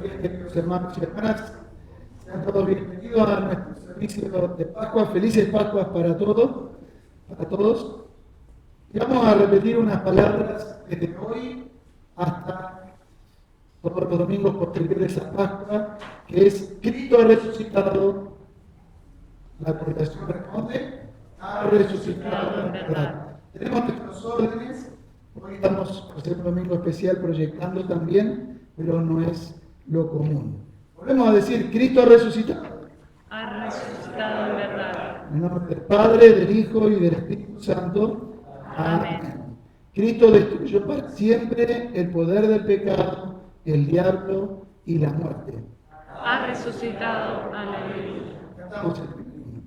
días, queridos hermanos y hermanas. Sean todos bienvenidos a nuestro servicio de Pascua. Felices Pascuas para todos. Y vamos a repetir unas palabras desde hoy hasta todos los domingos posteriores a Pascua, que es Cristo ha resucitado. La predicación responde, ha resucitado en verdad. Tenemos nuestros órdenes. Hoy estamos por ser un domingo especial proyectando también, pero no es lo común. Volvemos a decir, Cristo ha resucitado. Ha resucitado en verdad. En el nombre del Padre, del Hijo y del Espíritu Santo. Amén. Cristo destruyó para siempre el poder del pecado, el diablo y la muerte. Ha resucitado. Aleluya. Cantamos el primer himno.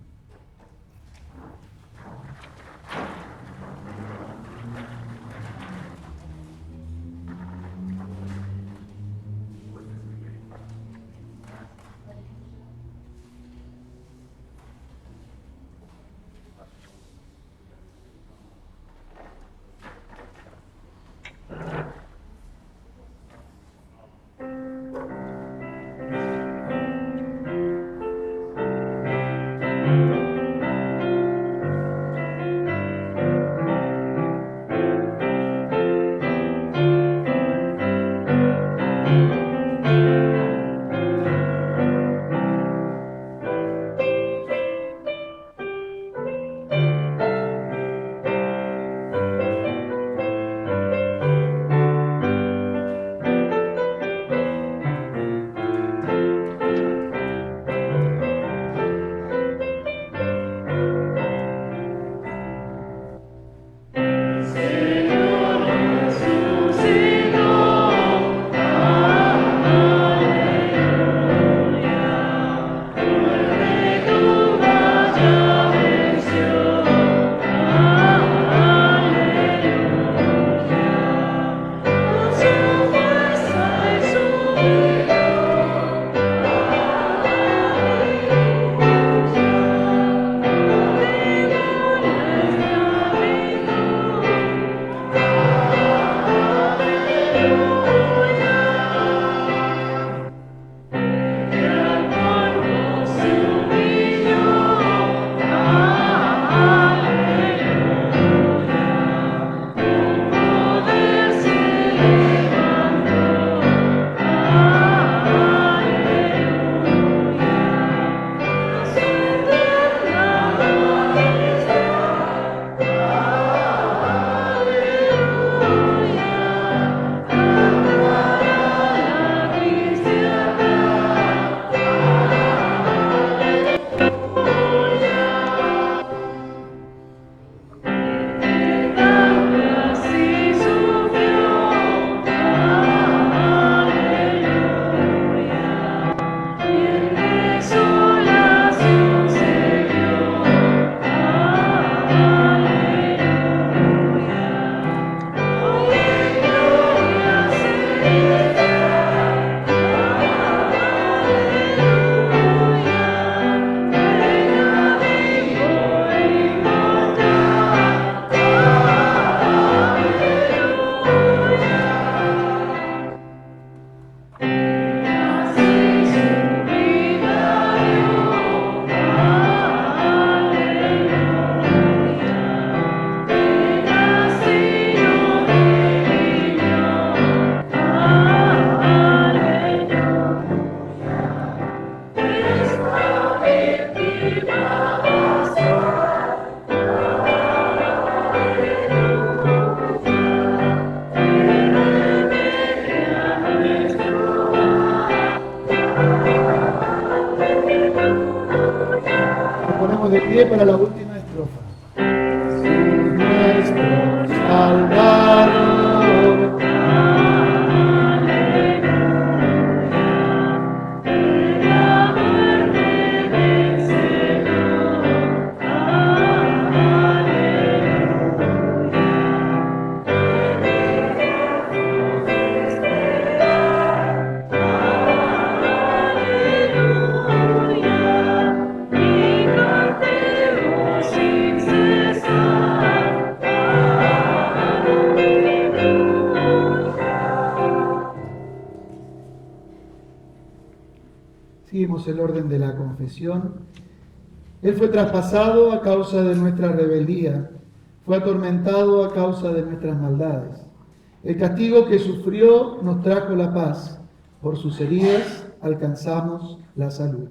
Nos ponemos de pie para la última estrofa. Jesús nuestro Salvador. Aleluya. Y cantemos Seguimos el orden de la confesión. Él fue traspasado a causa de nuestra rebeldía, fue atormentado a causa de nuestras maldades. El castigo que sufrió nos trajo la paz. Por sus heridas alcanzamos la salud.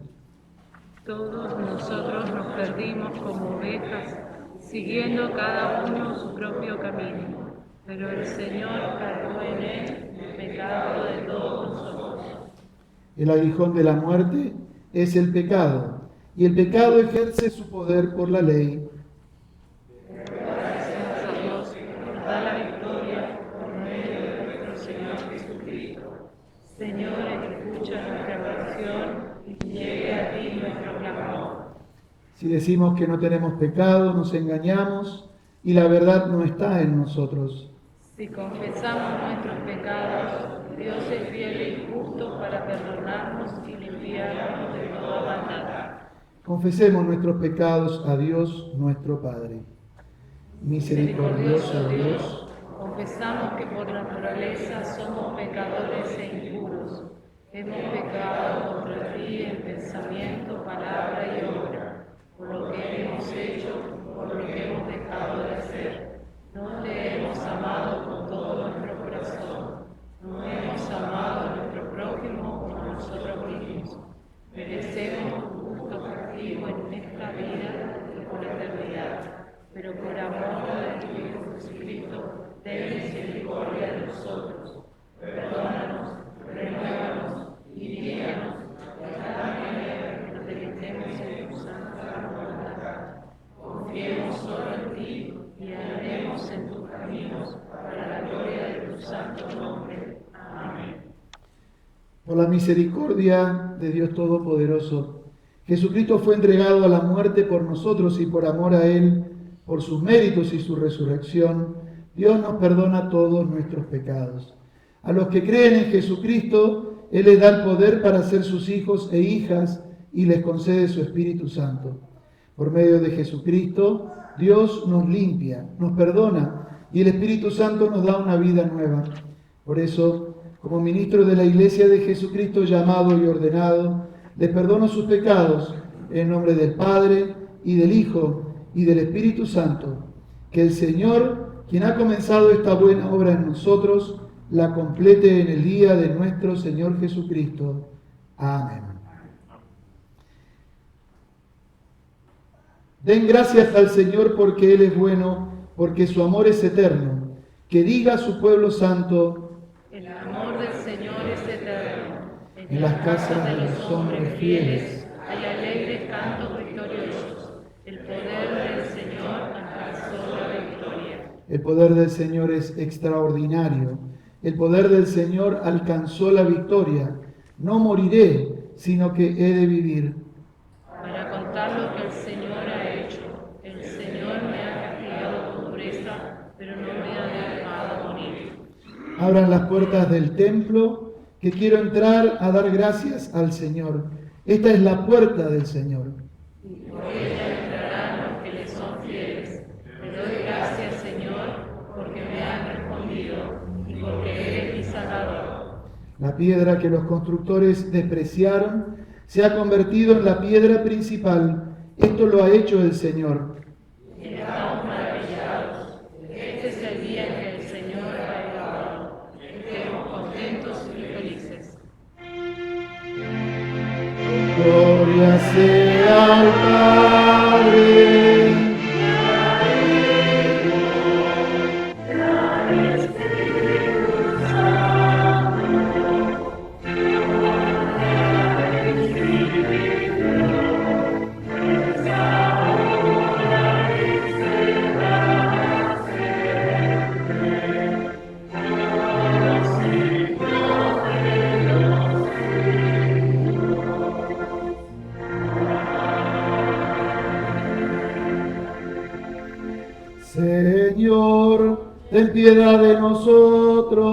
Todos nosotros nos perdimos como ovejas, siguiendo cada uno su propio camino. Pero el Señor cargó en él el pecado de todos nosotros. El aguijón de la muerte es el pecado, y el pecado ejerce su poder por la ley. Gracias a Dios nos da la victoria por medio de nuestro Señor Jesucristo. Señor, escucha nuestra oración y llegue a ti nuestro clamor. Si decimos que no tenemos pecado, nos engañamos y la verdad no está en nosotros. Si confesamos nuestros pecados, Dios es fiel y justo para perdonarnos y limpiarnos de toda maldad. Confesemos nuestros pecados a Dios nuestro Padre. Misericordioso Dios, confesamos que por naturaleza somos pecadores e impuros. Hemos pecado contra ti en pensamiento, palabra y obra, por lo que hemos hecho, por lo que hemos dejado de hacer. No te hemos amado con todo nuestro corazón, no hemos amado a nuestro prójimo como a nosotros mismos. Merecemos tu justo castigo en esta vida y por la eternidad, pero por amor de tu Hijo Jesucristo, ten misericordia de nosotros. Perdónanos, renuévanos y guíanos de cada manera que nos deleitemos en tu santa voluntad. Confiemos solo en ti y andemos en tus caminos para la gloria de tu santo nombre. Amén. por la misericordia de Dios Todopoderoso, Jesucristo fue entregado a la muerte por nosotros y por amor a Él, por sus méritos y su resurrección, Dios nos perdona todos nuestros pecados. A los que creen en Jesucristo, Él les da el poder para ser sus hijos e hijas y les concede su Espíritu Santo. Por medio de Jesucristo, Dios nos limpia, nos perdona y el Espíritu Santo nos da una vida nueva. Por eso, como ministro de la Iglesia de Jesucristo llamado y ordenado, les perdono sus pecados en nombre del Padre y del Hijo y del Espíritu Santo. Que el Señor, quien ha comenzado esta buena obra en nosotros, la complete en el día de nuestro Señor Jesucristo. Amén. Den gracias al Señor porque Él es bueno, porque su amor es eterno. Que diga a su pueblo santo: el amor del Señor es eterno. En las casas de los hombres fieles hay alegres cantos victoriosos. El poder del Señor alcanzó la victoria. El poder del Señor es extraordinario. El poder del Señor alcanzó la victoria. No moriré, sino que he de vivir para contar lo que el Señor ha hecho. El Señor me ha castigado con dureza, pero no me ha dejado morir. Abran las puertas del templo, que quiero entrar a dar gracias al Señor. Esta es la puerta del Señor. Y por ella entrarán los que le son fieles. Te doy gracias, Señor, porque me has respondido y porque eres mi Salvador. La piedra que los constructores despreciaron se ha convertido en la piedra principal. Esto lo ha hecho el Señor. Estamos maravillados. Este es el día que el Señor ha hecho. Estemos contentos y felices. Gloria sea al Padre. Señor, ten piedad de nosotros.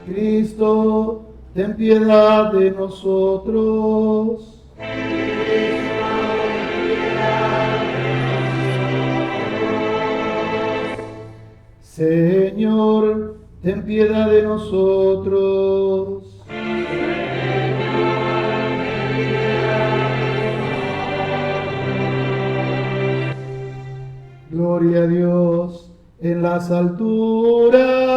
Cristo, ten piedad de nosotros. Señor, ten piedad de nosotros. Gloria a Dios en las alturas.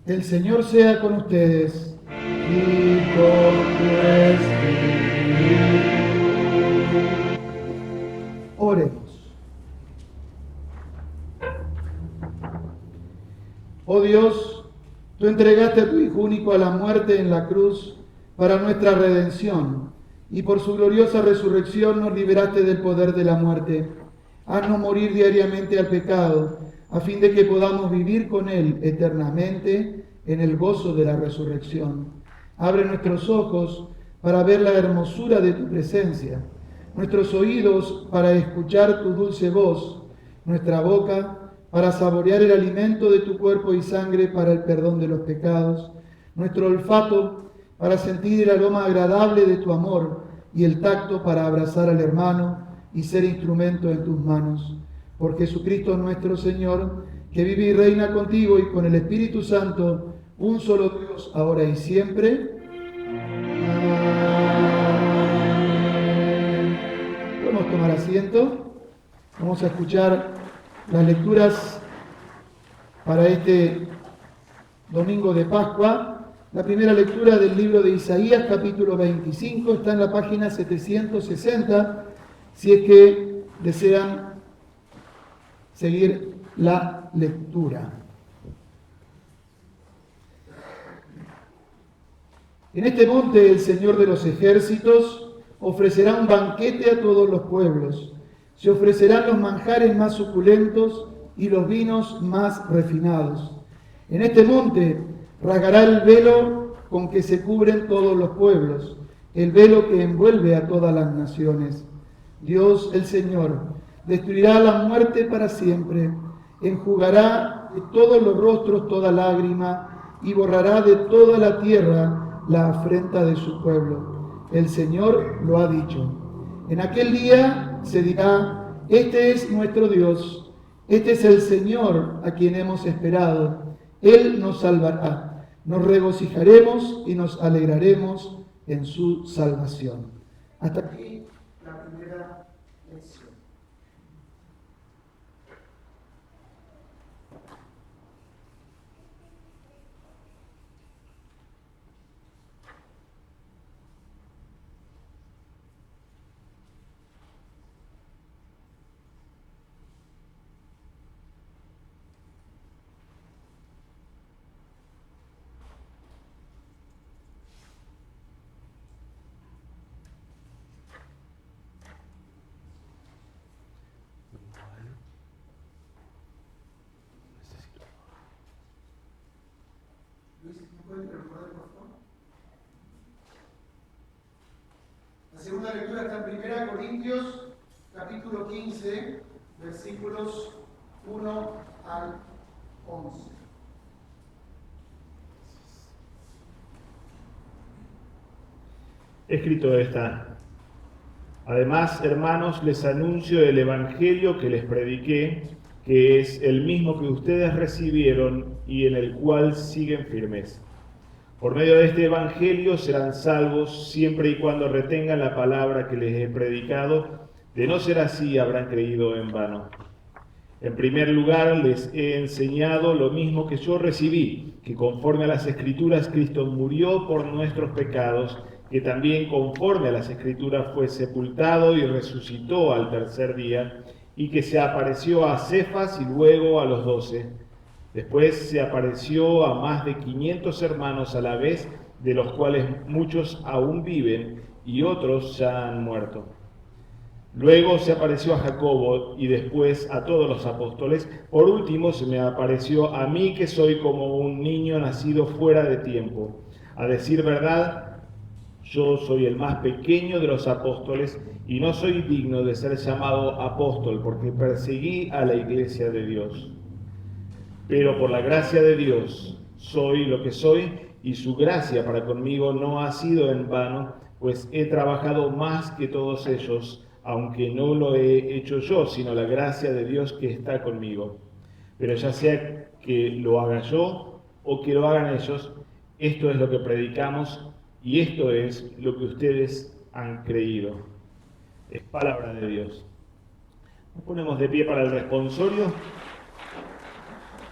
El Señor sea con ustedes y con tu espíritu. Oremos. Oh Dios, tú entregaste a tu Hijo único a la muerte en la cruz para nuestra redención, y por su gloriosa resurrección nos liberaste del poder de la muerte. Haznos morir diariamente al pecado, a fin de que podamos vivir con Él eternamente en el gozo de la resurrección. Abre nuestros ojos para ver la hermosura de tu presencia, nuestros oídos para escuchar tu dulce voz, nuestra boca para saborear el alimento de tu cuerpo y sangre para el perdón de los pecados, nuestro olfato para sentir el aroma agradable de tu amor y el tacto para abrazar al hermano y ser instrumento en tus manos. Por Jesucristo nuestro Señor, que vive y reina contigo y con el Espíritu Santo, un solo Dios, ahora y siempre. Amén. Podemos tomar asiento. Vamos a escuchar las lecturas para este domingo de Pascua. La primera lectura del libro de Isaías, capítulo 25, está en la página 760, si es que desean seguir la lectura. En este monte el Señor de los ejércitos ofrecerá un banquete a todos los pueblos. Se ofrecerán los manjares más suculentos y los vinos más refinados. En este monte rasgará el velo con que se cubren todos los pueblos, el velo que envuelve a todas las naciones. Dios, el Señor, destruirá la muerte para siempre, enjugará de todos los rostros toda lágrima y borrará de toda la tierra la afrenta de su pueblo. El Señor lo ha dicho. En aquel día se dirá: este es nuestro Dios, este es el Señor a quien hemos esperado. Él nos salvará. Nos regocijaremos y nos alegraremos en su salvación. Hasta aquí la primera lección. Corintios, capítulo 15, versículos 1 al 11. Escrito está: además, hermanos, les anuncio el Evangelio que les prediqué, que es el mismo que ustedes recibieron y en el cual siguen firmes. Por medio de este Evangelio serán salvos siempre y cuando retengan la palabra que les he predicado. De no ser así, habrán creído en vano. En primer lugar, les he enseñado lo mismo que yo recibí, que conforme a las Escrituras Cristo murió por nuestros pecados, que también conforme a las Escrituras fue sepultado y resucitó al tercer día, y que se apareció a Cefas y luego a los 12. Después se apareció a más de 500 hermanos a la vez, de los cuales muchos aún viven y otros ya han muerto. Luego se apareció a Jacobo y después a todos los apóstoles. Por último se me apareció a mí, que soy como un niño nacido fuera de tiempo. A decir verdad, yo soy el más pequeño de los apóstoles y no soy digno de ser llamado apóstol, porque perseguí a la iglesia de Dios. Pero por la gracia de Dios soy lo que soy, y su gracia para conmigo no ha sido en vano, pues he trabajado más que todos ellos, aunque no lo he hecho yo, sino la gracia de Dios que está conmigo. Pero ya sea que lo haga yo o que lo hagan ellos, esto es lo que predicamos y esto es lo que ustedes han creído. Es palabra de Dios. Nos ponemos de pie para el responsorio,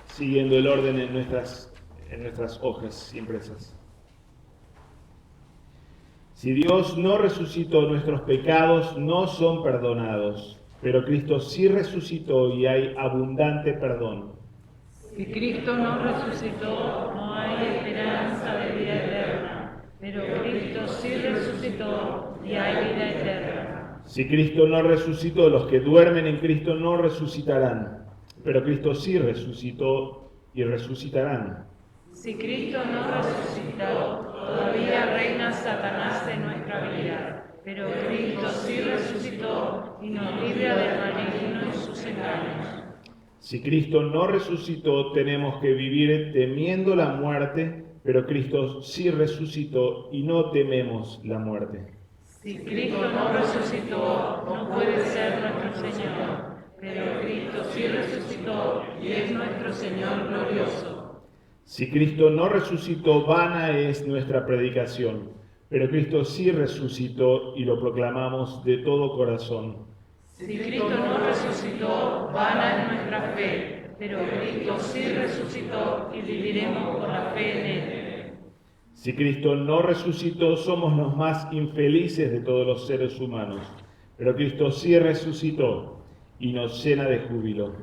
siguiendo el orden en nuestras hojas impresas. Si Dios no resucitó, nuestros pecados no son perdonados, pero Cristo sí resucitó y hay abundante perdón. Si Cristo no resucitó, no hay esperanza de vida eterna, pero Cristo sí resucitó y hay vida eterna. Si Cristo no resucitó, los que duermen en Cristo no resucitarán, pero Cristo sí resucitó y resucitarán. Si Cristo no resucitó, todavía reina Satanás en nuestra vida, pero Cristo sí resucitó y nos libra del maligno y sus engaños. Si Cristo no resucitó, tenemos que vivir temiendo la muerte, pero Cristo sí resucitó y no tememos la muerte. Si Cristo no resucitó, no puede ser nuestro Señor, pero Cristo sí resucitó y es nuestro Señor glorioso. Si Cristo no resucitó, vana es nuestra predicación, pero Cristo sí resucitó y lo proclamamos de todo corazón. Si Cristo no resucitó, vana es nuestra fe, pero Cristo sí resucitó y viviremos por la fe en Él. Si Cristo no resucitó, somos los más infelices de todos los seres humanos, pero Cristo sí resucitó y nos llena de júbilo.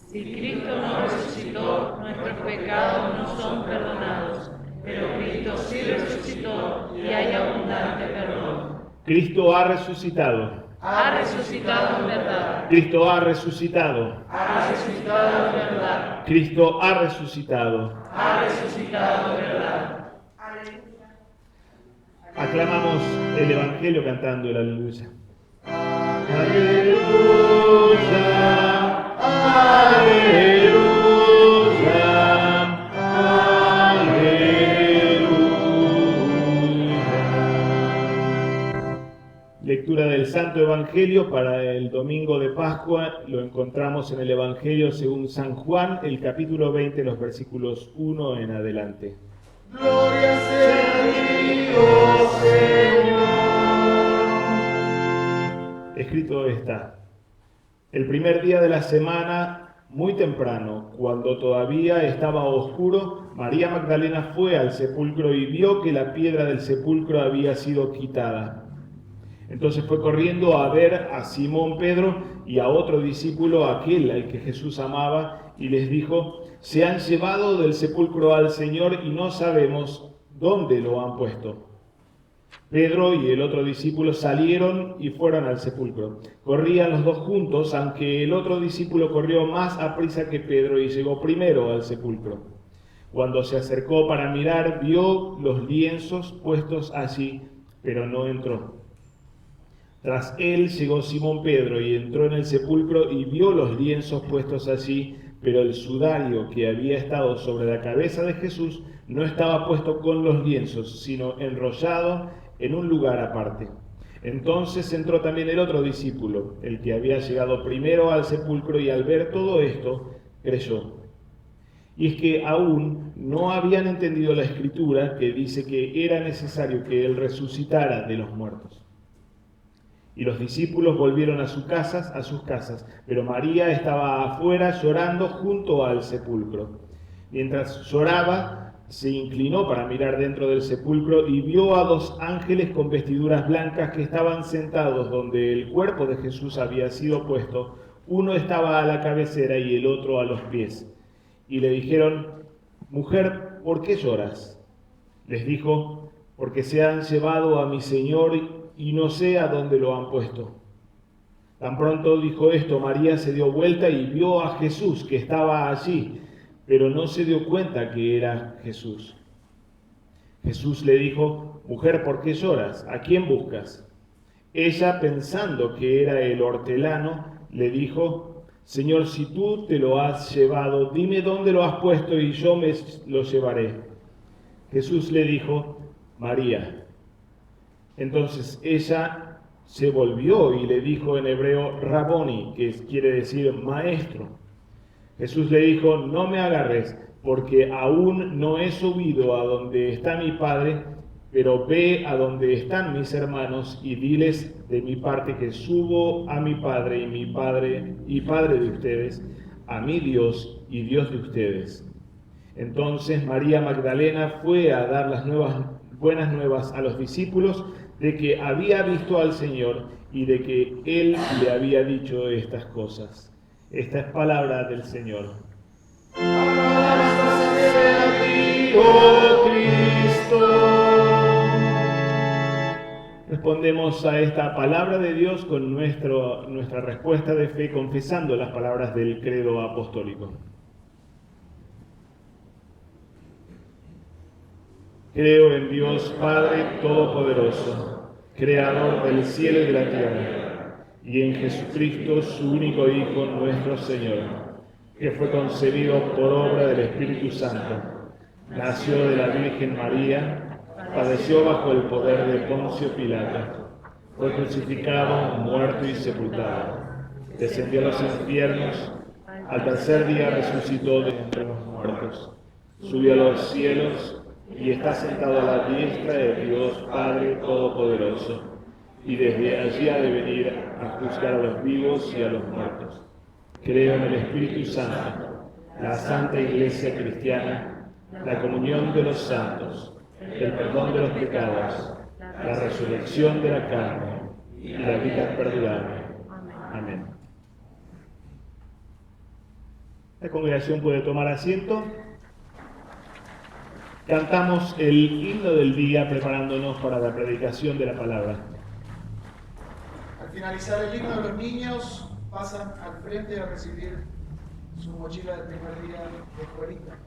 Si Cristo no resucitó, nuestros pecados no son perdonados, pero Cristo sí resucitó y hay abundante perdón. Cristo ha resucitado. Ha resucitado en verdad. Cristo ha resucitado. Ha resucitado en verdad. Cristo ha resucitado. Ha resucitado en verdad. Aclamamos el Evangelio cantando el aleluya. Aleluya, aleluya, aleluya. Lectura del Santo Evangelio para el domingo de Pascua. Lo encontramos en el Evangelio según San Juan, el capítulo 20, los versículos 1 en adelante. Gloria sea a Dios, Señor. Escrito está: el primer día de la semana, muy temprano, cuando todavía estaba oscuro, María Magdalena fue al sepulcro y vio que la piedra del sepulcro había sido quitada. Entonces fue corriendo a ver a Simón Pedro y a otro discípulo, aquel al que Jesús amaba, y les dijo: se han llevado del sepulcro al Señor y no sabemos dónde lo han puesto. Pedro y el otro discípulo salieron y fueron al sepulcro. Corrían los dos juntos, aunque el otro discípulo corrió más aprisa que Pedro y llegó primero al sepulcro. Cuando se acercó para mirar, vio los lienzos puestos allí, pero no entró. Tras él llegó Simón Pedro y entró en el sepulcro y vio los lienzos puestos allí, pero el sudario que había estado sobre la cabeza de Jesús no estaba puesto con los lienzos, sino enrollado en un lugar aparte. Entonces entró también el otro discípulo, el que había llegado primero al sepulcro, y al ver todo esto, creyó. Y es que aún no habían entendido la escritura que dice que era necesario que él resucitara de los muertos. Y los discípulos volvieron a sus casas, pero María estaba afuera llorando junto al sepulcro. Mientras lloraba, se inclinó para mirar dentro del sepulcro y vio a dos ángeles con vestiduras blancas que estaban sentados donde el cuerpo de Jesús había sido puesto. Uno estaba a la cabecera y el otro a los pies. Y le dijeron: «Mujer, ¿por qué lloras?». Les dijo: «Porque se han llevado a mi Señor y no sé a dónde lo han puesto». Tan pronto dijo esto, María se dio vuelta y vio a Jesús que estaba allí, pero no se dio cuenta que era Jesús. Jesús le dijo: «Mujer, ¿por qué lloras? ¿A quién buscas?». Ella, pensando que era el hortelano, le dijo: «Señor, si tú te lo has llevado, dime dónde lo has puesto y yo me lo llevaré». Jesús le dijo: «María». Entonces ella se volvió y le dijo en hebreo Raboni, que quiere decir maestro. Jesús le dijo: «No me agarres, porque aún no he subido a donde está mi Padre, pero ve a donde están mis hermanos y diles de mi parte que subo a mi Padre y Padre de ustedes, a mi Dios y Dios de ustedes». Entonces María Magdalena fue a dar las buenas nuevas a los discípulos de que había visto al Señor y de que Él le había dicho estas cosas. Esta es palabra del Señor. Alabanza sea a ti, oh Cristo. Respondemos a esta palabra de Dios con nuestra respuesta de fe, confesando las palabras del credo apostólico. Creo en Dios Padre Todopoderoso, Creador del cielo y de la tierra, y en Jesucristo, su único Hijo, nuestro Señor, que fue concebido por obra del Espíritu Santo, nació de la Virgen María, padeció bajo el poder de Poncio Pilato, fue crucificado, muerto y sepultado, descendió a los infiernos, al tercer día resucitó de entre los muertos, subió a los cielos y está sentado a la diestra de Dios Padre Todopoderoso, y desde allí ha de venir a juzgar a los vivos y a los muertos. Creo en el Espíritu Santo, la Santa Iglesia Cristiana, la comunión de los santos, el perdón de los pecados, la resurrección de la carne y la vida perdurable. Amén. La congregación puede tomar asiento. Cantamos el himno del día preparándonos para la predicación de la palabra. Al finalizar el himno, los niños pasan al frente a recibir su mochila del primer día de escuelita.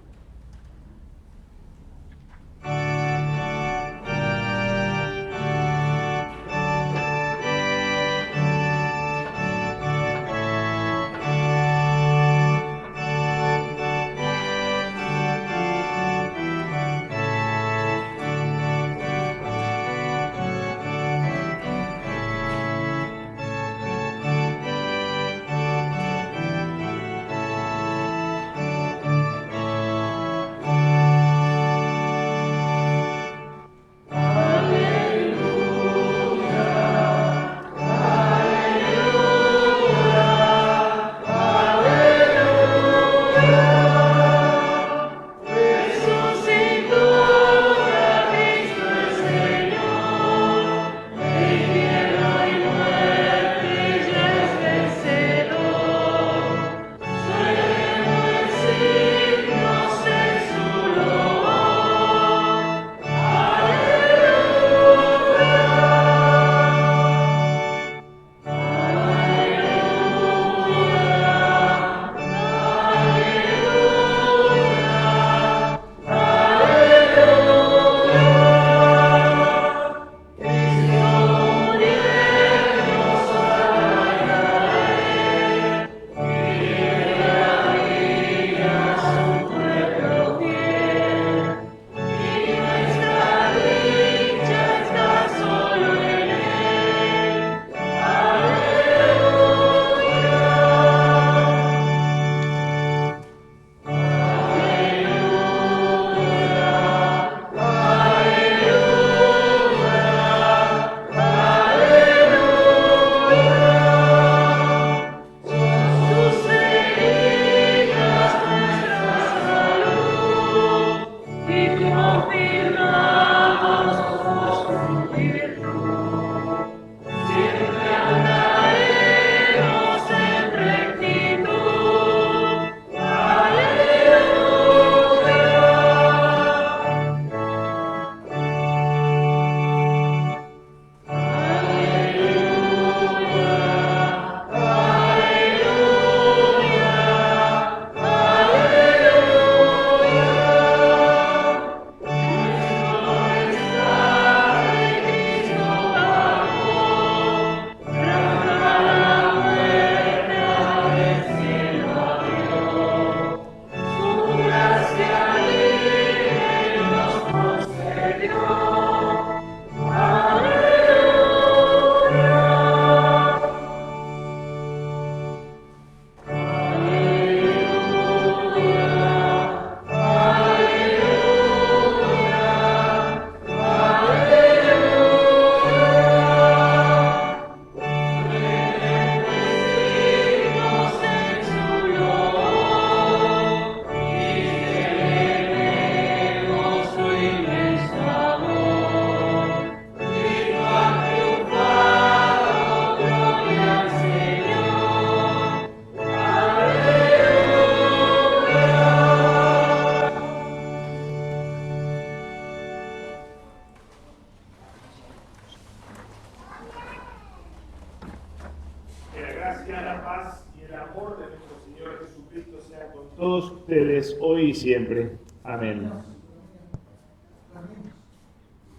Jesucristo sea con todos ustedes hoy y siempre. Amén.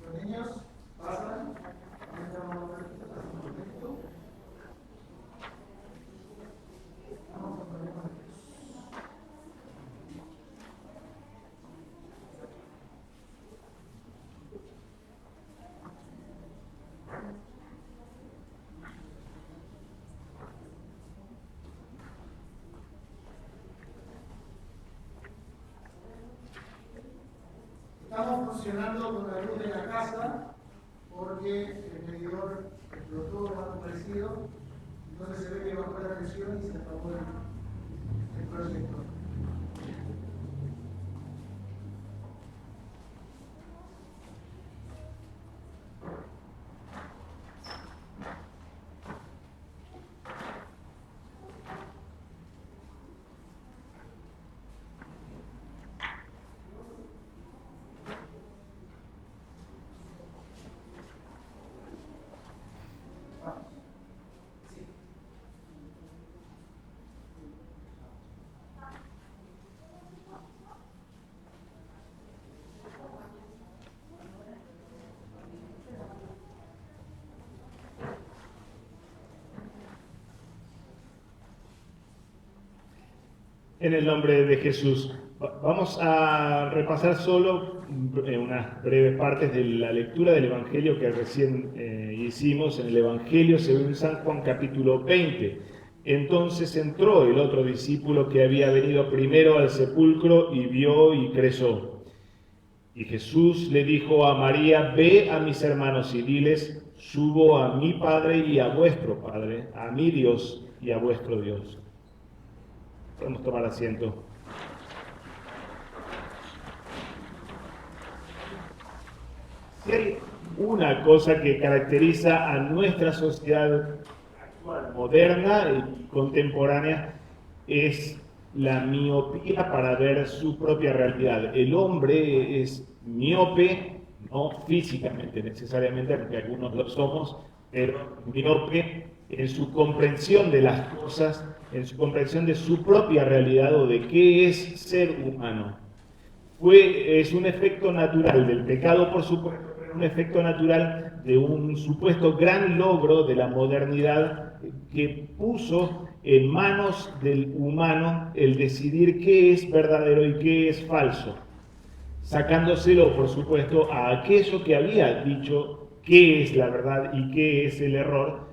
Los niños pasan. Estamos funcionando con la luz de la casa porque el medidor explotó o algo parecido, entonces se ve que bajó la presión y se apagó el proyector. En el nombre de Jesús. Vamos a repasar solo unas breves partes de la lectura del Evangelio que recién hicimos en el Evangelio según San Juan capítulo 20. Entonces entró el otro discípulo que había venido primero al sepulcro y vio y creyó. Y Jesús le dijo a María: ve a mis hermanos y diles, subo a mi Padre y a vuestro Padre, a mi Dios y a vuestro Dios. Podemos tomar asiento. Si hay una cosa que caracteriza a nuestra sociedad actual, moderna y contemporánea, es la miopía para ver su propia realidad. El hombre es miope, no físicamente necesariamente, porque algunos lo somos, pero miope en su comprensión de las cosas, en su comprensión de su propia realidad o de qué es ser humano. Es un efecto natural del pecado, por supuesto, pero un efecto natural de un supuesto gran logro de la modernidad que puso en manos del humano el decidir qué es verdadero y qué es falso, sacándoselo, por supuesto, a aquello que había dicho qué es la verdad y qué es el error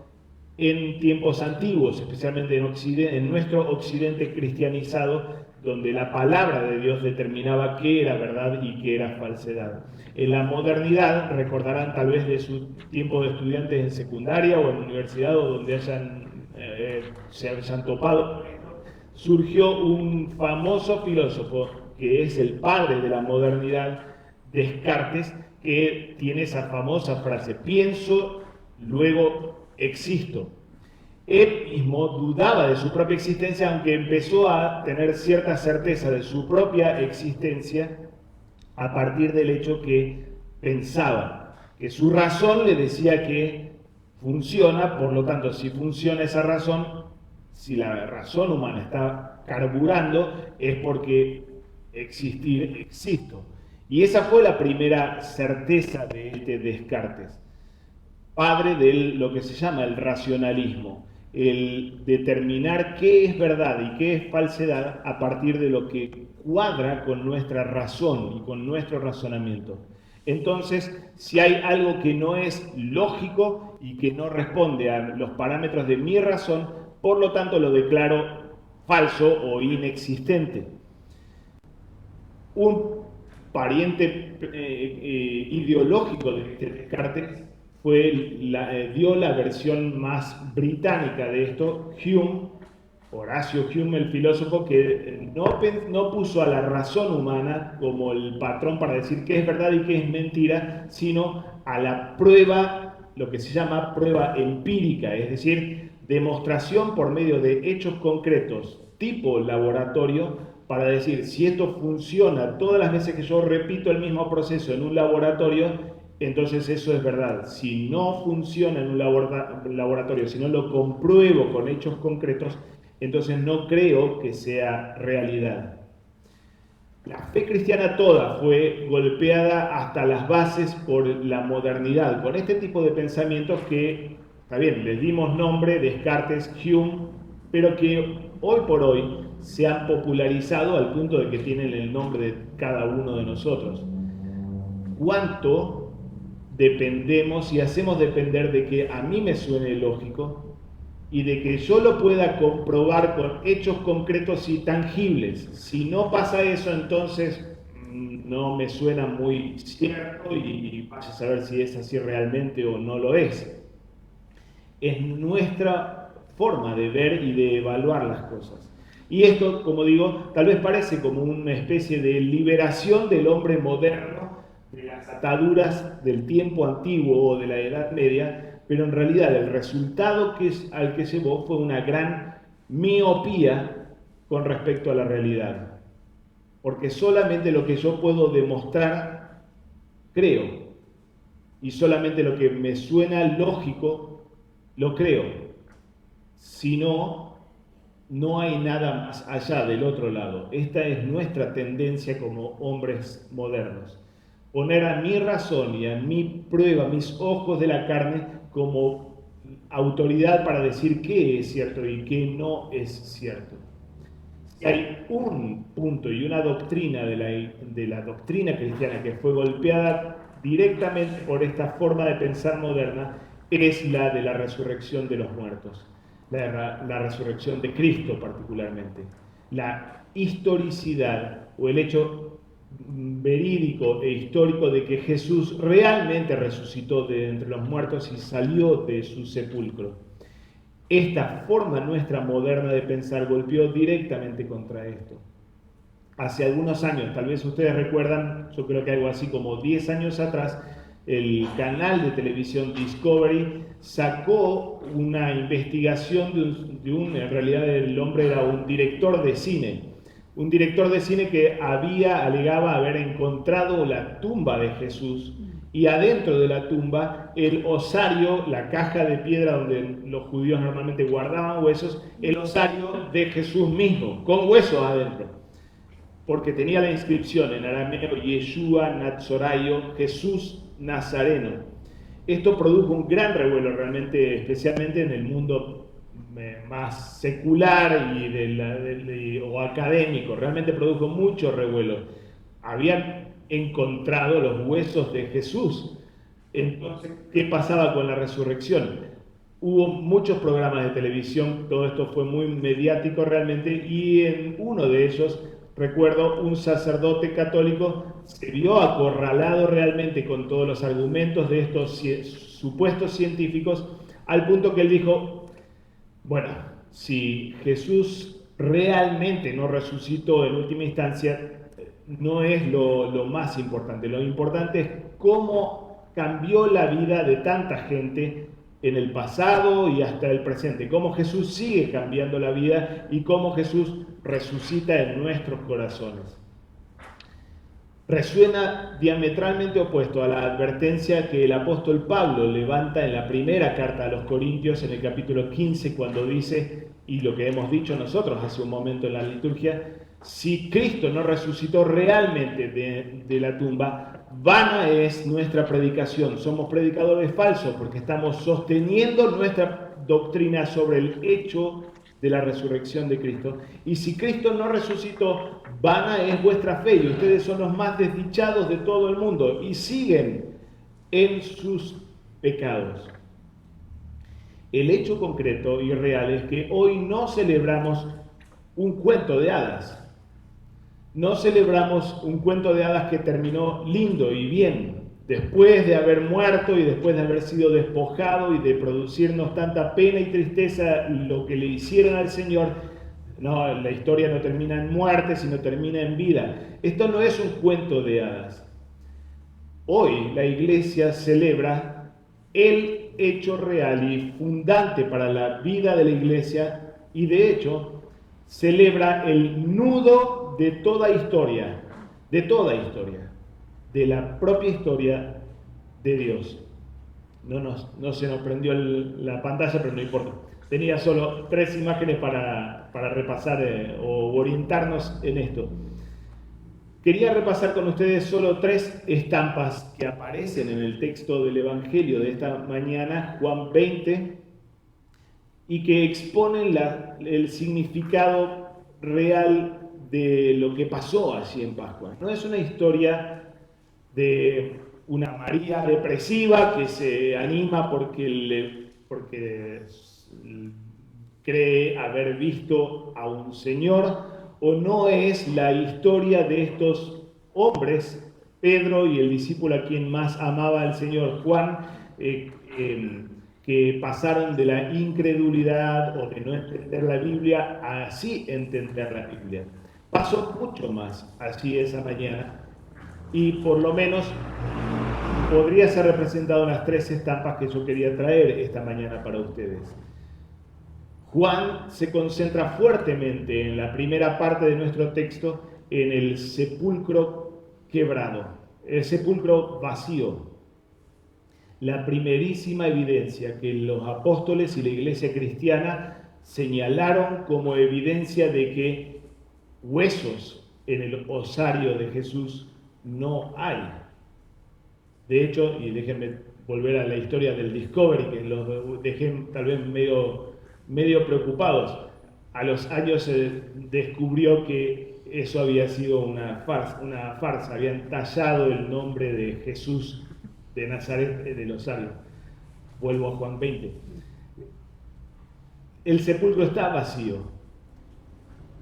en tiempos antiguos, especialmente en nuestro occidente cristianizado, donde la palabra de Dios determinaba qué era verdad y qué era falsedad. En la modernidad, recordarán tal vez de su tiempo de estudiantes en secundaria o en universidad o donde se hayan topado, surgió un famoso filósofo que es el padre de la modernidad, Descartes, que tiene esa famosa frase: pienso, luego existo. Él mismo dudaba de su propia existencia, aunque empezó a tener cierta certeza de su propia existencia a partir del hecho que pensaba, que su razón le decía que funciona, por lo tanto, si funciona esa razón, si la razón humana está carburando, es porque existo. Y esa fue la primera certeza de este Descartes, padre de lo que se llama el racionalismo, el determinar qué es verdad y qué es falsedad a partir de lo que cuadra con nuestra razón y con nuestro razonamiento. Entonces, si hay algo que no es lógico y que no responde a los parámetros de mi razón, por lo tanto lo declaro falso o inexistente. Un pariente ideológico de Descartes dio la versión más británica de esto, Hume, Horacio Hume, el filósofo, que no puso a la razón humana como el patrón para decir qué es verdad y qué es mentira, sino a la prueba, lo que se llama prueba empírica, es decir, demostración por medio de hechos concretos, tipo laboratorio, para decir si esto funciona todas las veces que yo repito el mismo proceso en un laboratorio, entonces eso es verdad. Si no funciona en un laboratorio, si no lo compruebo con hechos concretos, entonces no creo que sea realidad. La fe cristiana toda fue golpeada hasta las bases por la modernidad, con este tipo de pensamientos que, está bien, les dimos nombre, Descartes, Hume, pero que hoy por hoy se han popularizado al punto de que tienen el nombre de cada uno de nosotros. ¿Cuánto dependemos y hacemos depender de que a mí me suene lógico y de que yo lo pueda comprobar con hechos concretos y tangibles? Si no pasa eso, entonces no me suena muy cierto y vaya a saber si es así realmente o no lo es. Es nuestra forma de ver y de evaluar las cosas. Y esto, como digo, tal vez parece como una especie de liberación del hombre moderno de las ataduras del tiempo antiguo o de la Edad Media, pero en realidad el resultado al que llevó fue una gran miopía con respecto a la realidad. Porque solamente lo que yo puedo demostrar, creo. Y solamente lo que me suena lógico, lo creo. Si no, no hay nada más allá del otro lado. Esta es nuestra tendencia como hombres modernos. Poner a mi razón y a mi prueba, mis ojos de la carne, como autoridad para decir qué es cierto y qué no es cierto. Si hay un punto y una doctrina de la doctrina cristiana que fue golpeada directamente por esta forma de pensar moderna, es la de la resurrección de los muertos, la resurrección de Cristo particularmente, la historicidad o el hecho verídico e histórico de que Jesús realmente resucitó de entre los muertos y salió de su sepulcro. Esta forma nuestra moderna de pensar golpeó directamente contra esto. Hace algunos años, tal vez ustedes recuerdan, yo creo que algo así como 10 años atrás, el canal de televisión Discovery sacó una investigación en realidad el hombre era un director de cine. Un director de cine que alegaba haber encontrado la tumba de Jesús y adentro de la tumba el osario, la caja de piedra donde los judíos normalmente guardaban huesos, el osario de Jesús mismo, con huesos adentro. Porque tenía la inscripción en arameo, Yeshua Natzorayo, Jesús Nazareno. Esto produjo un gran revuelo realmente, especialmente en el mundo más secular o académico. Realmente produjo mucho revuelo. Habían encontrado los huesos de Jesús. Entonces, ¿qué pasaba con la resurrección? Hubo muchos programas de televisión, todo esto fue muy mediático realmente, y en uno de ellos, recuerdo, un sacerdote católico se vio acorralado realmente con todos los argumentos de estos supuestos científicos, al punto que él dijo: bueno, si Jesús realmente no resucitó en última instancia, no es lo más importante. Lo importante es cómo cambió la vida de tanta gente en el pasado y hasta el presente. Cómo Jesús sigue cambiando la vida y cómo Jesús resucita en nuestros corazones. Resuena diametralmente opuesto a la advertencia que el apóstol Pablo levanta en la primera carta a los Corintios en el capítulo 15 cuando dice, y lo que hemos dicho nosotros hace un momento en la liturgia, si Cristo no resucitó realmente de la tumba, vana es nuestra predicación. Somos predicadores falsos porque estamos sosteniendo nuestra doctrina sobre el hecho de la resurrección de Cristo. Y si Cristo no resucitó, vana es vuestra fe y ustedes son los más desdichados de todo el mundo y siguen en sus pecados. El hecho concreto y real es que hoy no celebramos un cuento de hadas. No celebramos un cuento de hadas que terminó lindo y bien, después de haber muerto y después de haber sido despojado y de producirnos tanta pena y tristeza lo que le hicieron al Señor. No, la historia no termina en muerte, sino termina en vida. Esto no es un cuento de hadas. Hoy la Iglesia celebra el hecho real y fundante para la vida de la Iglesia y de hecho celebra el nudo de toda historia, de la propia historia de Dios. No se nos prendió la pantalla, pero no importa. tenía solo 3 imágenes para repasar o orientarnos en esto. Quería repasar con ustedes solo 3 estampas que aparecen en el texto del Evangelio de esta mañana, Juan 20, y que exponen el significado real de lo que pasó allí en Pascua. No es una historia de una María depresiva que se anima porque cree haber visto a un Señor, o no es la historia de estos hombres, Pedro y el discípulo a quien más amaba el Señor, Juan, que pasaron de la incredulidad o de no entender la Biblia a así entender la Biblia. Pasó mucho más así esa mañana, y por lo menos podría ser representado en las 3 estampas que yo quería traer esta mañana para ustedes. Juan se concentra fuertemente en la primera parte de nuestro texto en el sepulcro quebrado, el sepulcro vacío. La primerísima evidencia que los apóstoles y la iglesia cristiana señalaron como evidencia de que huesos en el osario de Jesús no hay. De hecho, y déjenme volver a la historia del Discovery, que los dejé tal vez medio preocupados. A los años se descubrió que eso había sido una farsa. Habían tallado el nombre de Jesús de Nazaret del osario. Vuelvo a Juan 20. El sepulcro está vacío.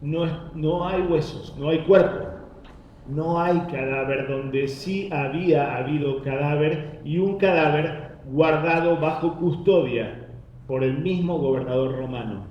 No hay huesos, no hay cuerpo. No hay cadáver donde sí había habido cadáver, y un cadáver guardado bajo custodia por el mismo gobernador romano.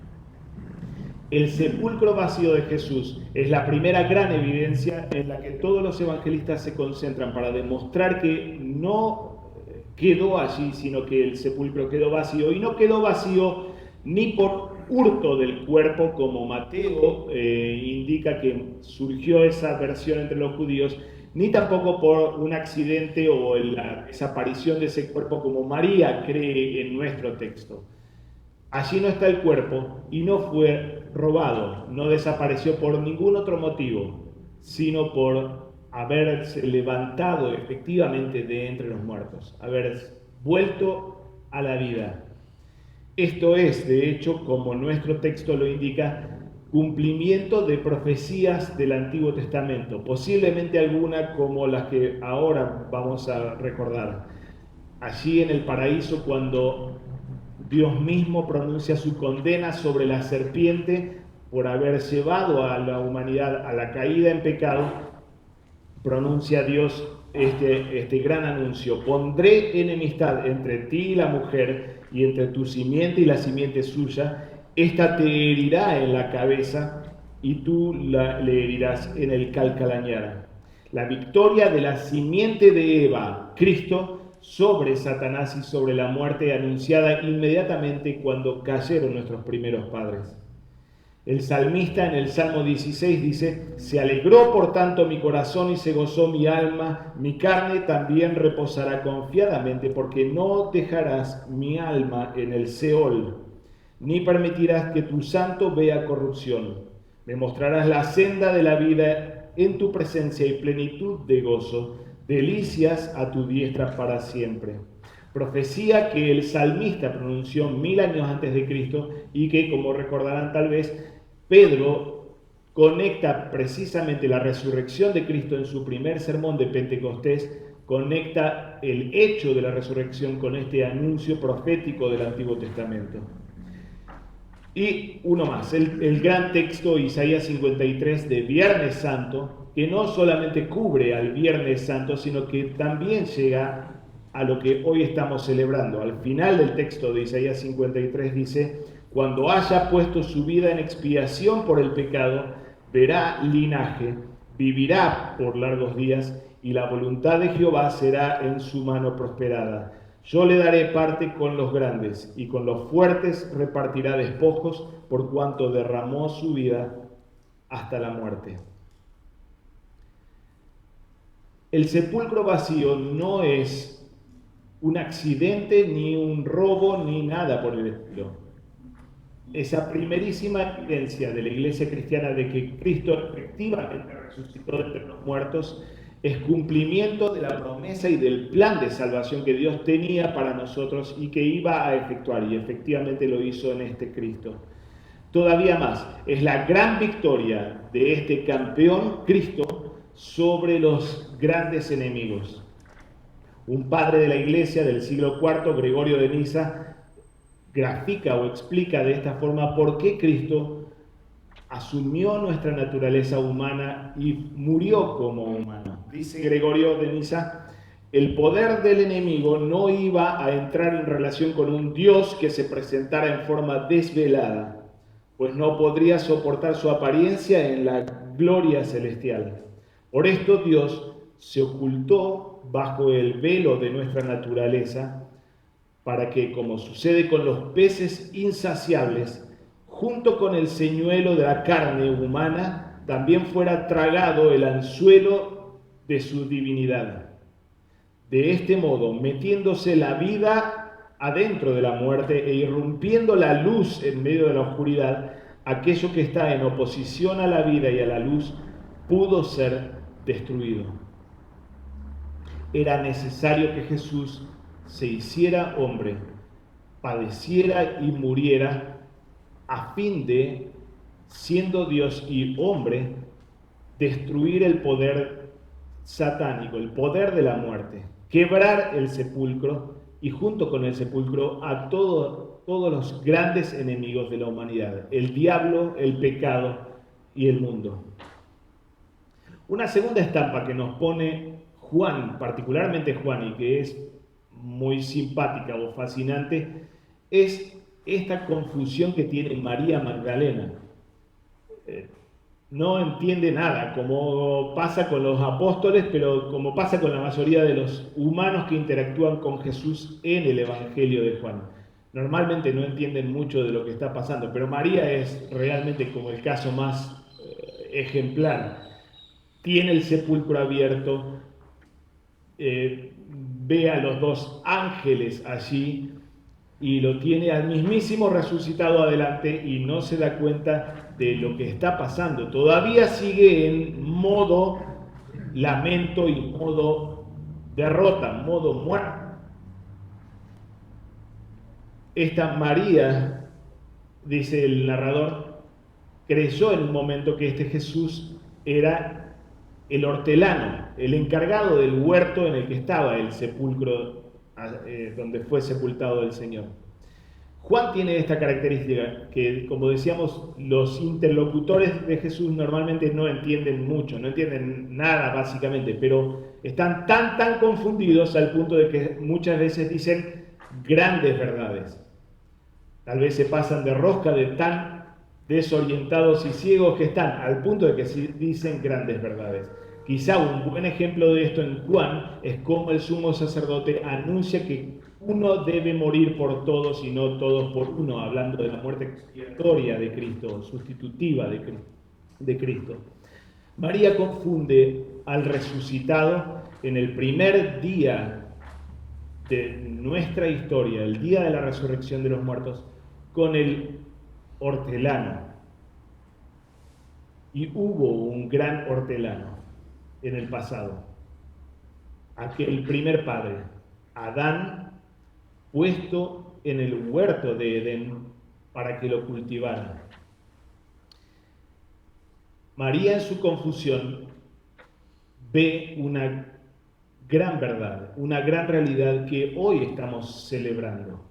El sepulcro vacío de Jesús es la primera gran evidencia en la que todos los evangelistas se concentran para demostrar que no quedó allí, sino que el sepulcro quedó vacío, y no quedó vacío ni por hurto del cuerpo, como Mateo indica que surgió esa versión entre los judíos, ni tampoco por un accidente o la desaparición de ese cuerpo, como María cree en nuestro texto. Allí no está el cuerpo y no fue robado, no desapareció por ningún otro motivo, sino por haberse levantado efectivamente de entre los muertos, haber vuelto a la vida. Esto es, de hecho, como nuestro texto lo indica, cumplimiento de profecías del Antiguo Testamento, posiblemente alguna como las que ahora vamos a recordar. Allí en el paraíso, cuando Dios mismo pronuncia su condena sobre la serpiente por haber llevado a la humanidad a la caída en pecado, pronuncia Dios este gran anuncio: pondré enemistad entre ti y la mujer, y entre tu simiente y la simiente suya. Esta te herirá en la cabeza y tú le herirás en el calcañar. La victoria de la simiente de Eva, Cristo, sobre Satanás y sobre la muerte, anunciada inmediatamente cuando cayeron nuestros primeros padres. El salmista en el Salmo 16 dice: se alegró por tanto mi corazón y se gozó mi alma, mi carne también reposará confiadamente, porque no dejarás mi alma en el Seol, ni permitirás que tu santo vea corrupción. Me mostrarás la senda de la vida en tu presencia y plenitud de gozo, delicias a tu diestra para siempre. Profecía que el salmista pronunció 1000 años antes de Cristo, y que, como recordarán tal vez, Pedro conecta precisamente la resurrección de Cristo en su primer sermón de Pentecostés, conecta el hecho de la resurrección con este anuncio profético del Antiguo Testamento. Y uno más, el gran texto Isaías 53 de Viernes Santo, que no solamente cubre al Viernes Santo, sino que también llega a lo que hoy estamos celebrando. Al final del texto de Isaías 53 dice: cuando haya puesto su vida en expiación por el pecado, verá linaje, vivirá por largos días, y la voluntad de Jehová será en su mano prosperada. Yo le daré parte con los grandes, y con los fuertes repartirá despojos, por cuanto derramó su vida hasta la muerte. El sepulcro vacío no es un accidente, ni un robo, ni nada por el estilo. esa primerísima evidencia de la iglesia cristiana de que Cristo efectivamente resucitó de entre los muertos, es cumplimiento de la promesa y del plan de salvación que Dios tenía para nosotros y que iba a efectuar, y efectivamente lo hizo en este Cristo. Todavía más, es la gran victoria de este campeón Cristo sobre los grandes enemigos. Un padre de la iglesia del siglo IV, Gregorio de Nisa, grafica o explica de esta forma por qué Cristo asumió nuestra naturaleza humana y murió como humano. Dice Gregorio de Nisa, el poder del enemigo no iba a entrar en relación con un Dios que se presentara en forma desvelada, pues no podría soportar su apariencia en la gloria celestial. Por esto Dios se ocultó bajo el velo de nuestra naturaleza, para que, como sucede con los peces insaciables, junto con el señuelo de la carne humana, también fuera tragado el anzuelo de su divinidad. De este modo, metiéndose la vida adentro de la muerte e irrumpiendo la luz en medio de la oscuridad, aquello que está en oposición a la vida y a la luz pudo ser destruido. Era necesario que Jesús se hiciera hombre, padeciera y muriera, a fin de, siendo Dios y hombre, destruir el poder satánico, el poder de la muerte, quebrar el sepulcro y junto con el sepulcro a todos los grandes enemigos de la humanidad, el diablo, el pecado y el mundo. Una segunda estampa que nos pone Juan, particularmente Juan, y que es muy simpática o fascinante, es esta confusión que tiene María Magdalena. No entiende nada, como pasa con los apóstoles, pero como pasa con la mayoría de los humanos que interactúan con Jesús en el Evangelio de Juan. Normalmente no entienden mucho de lo que está pasando, pero María es realmente como el caso más ejemplar. Tiene el sepulcro abierto, ve a los dos ángeles allí y lo tiene al mismísimo resucitado adelante y no se da cuenta de lo que está pasando. Todavía sigue en modo lamento y modo derrota, modo muerte. Esta María, dice el narrador, creyó en un momento que este Jesús era el hortelano, el encargado del huerto en el que estaba el sepulcro donde fue sepultado el Señor. Juan tiene esta característica que, como decíamos, los interlocutores de Jesús normalmente no entienden mucho, no entienden nada básicamente, pero están tan confundidos al punto de que muchas veces dicen grandes verdades. Tal vez se pasan de rosca de tan desorientados y ciegos que están, al punto de que dicen grandes verdades. Quizá un buen ejemplo de esto en Juan es cómo el sumo sacerdote anuncia que uno debe morir por todos y no todos por uno, hablando de la muerte expiatoria de Cristo, sustitutiva de Cristo. María confunde al resucitado en el primer día de nuestra historia, el día de la resurrección de los muertos, con el hortelano. Y hubo un gran hortelano en el pasado. El primer padre, Adán, puesto en el huerto de Edén para que lo cultivara. María en su confusión ve una gran verdad, una gran realidad que hoy estamos celebrando.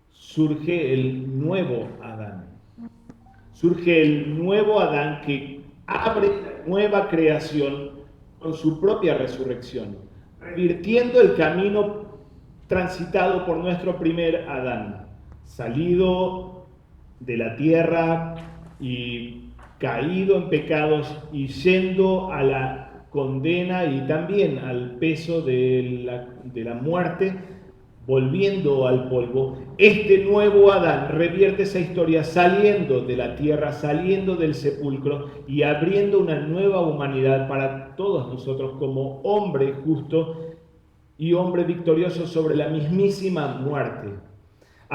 Surge el nuevo Adán. Surge el nuevo Adán que abre la nueva creación con su propia resurrección, revirtiendo el camino transitado por nuestro primer Adán, salido de la tierra y caído en pecados y yendo a la condena y también al peso de la muerte, volviendo al polvo. Este nuevo Adán revierte esa historia saliendo de la tierra, saliendo del sepulcro y abriendo una nueva humanidad para todos nosotros como hombre justo y hombre victorioso sobre la mismísima muerte.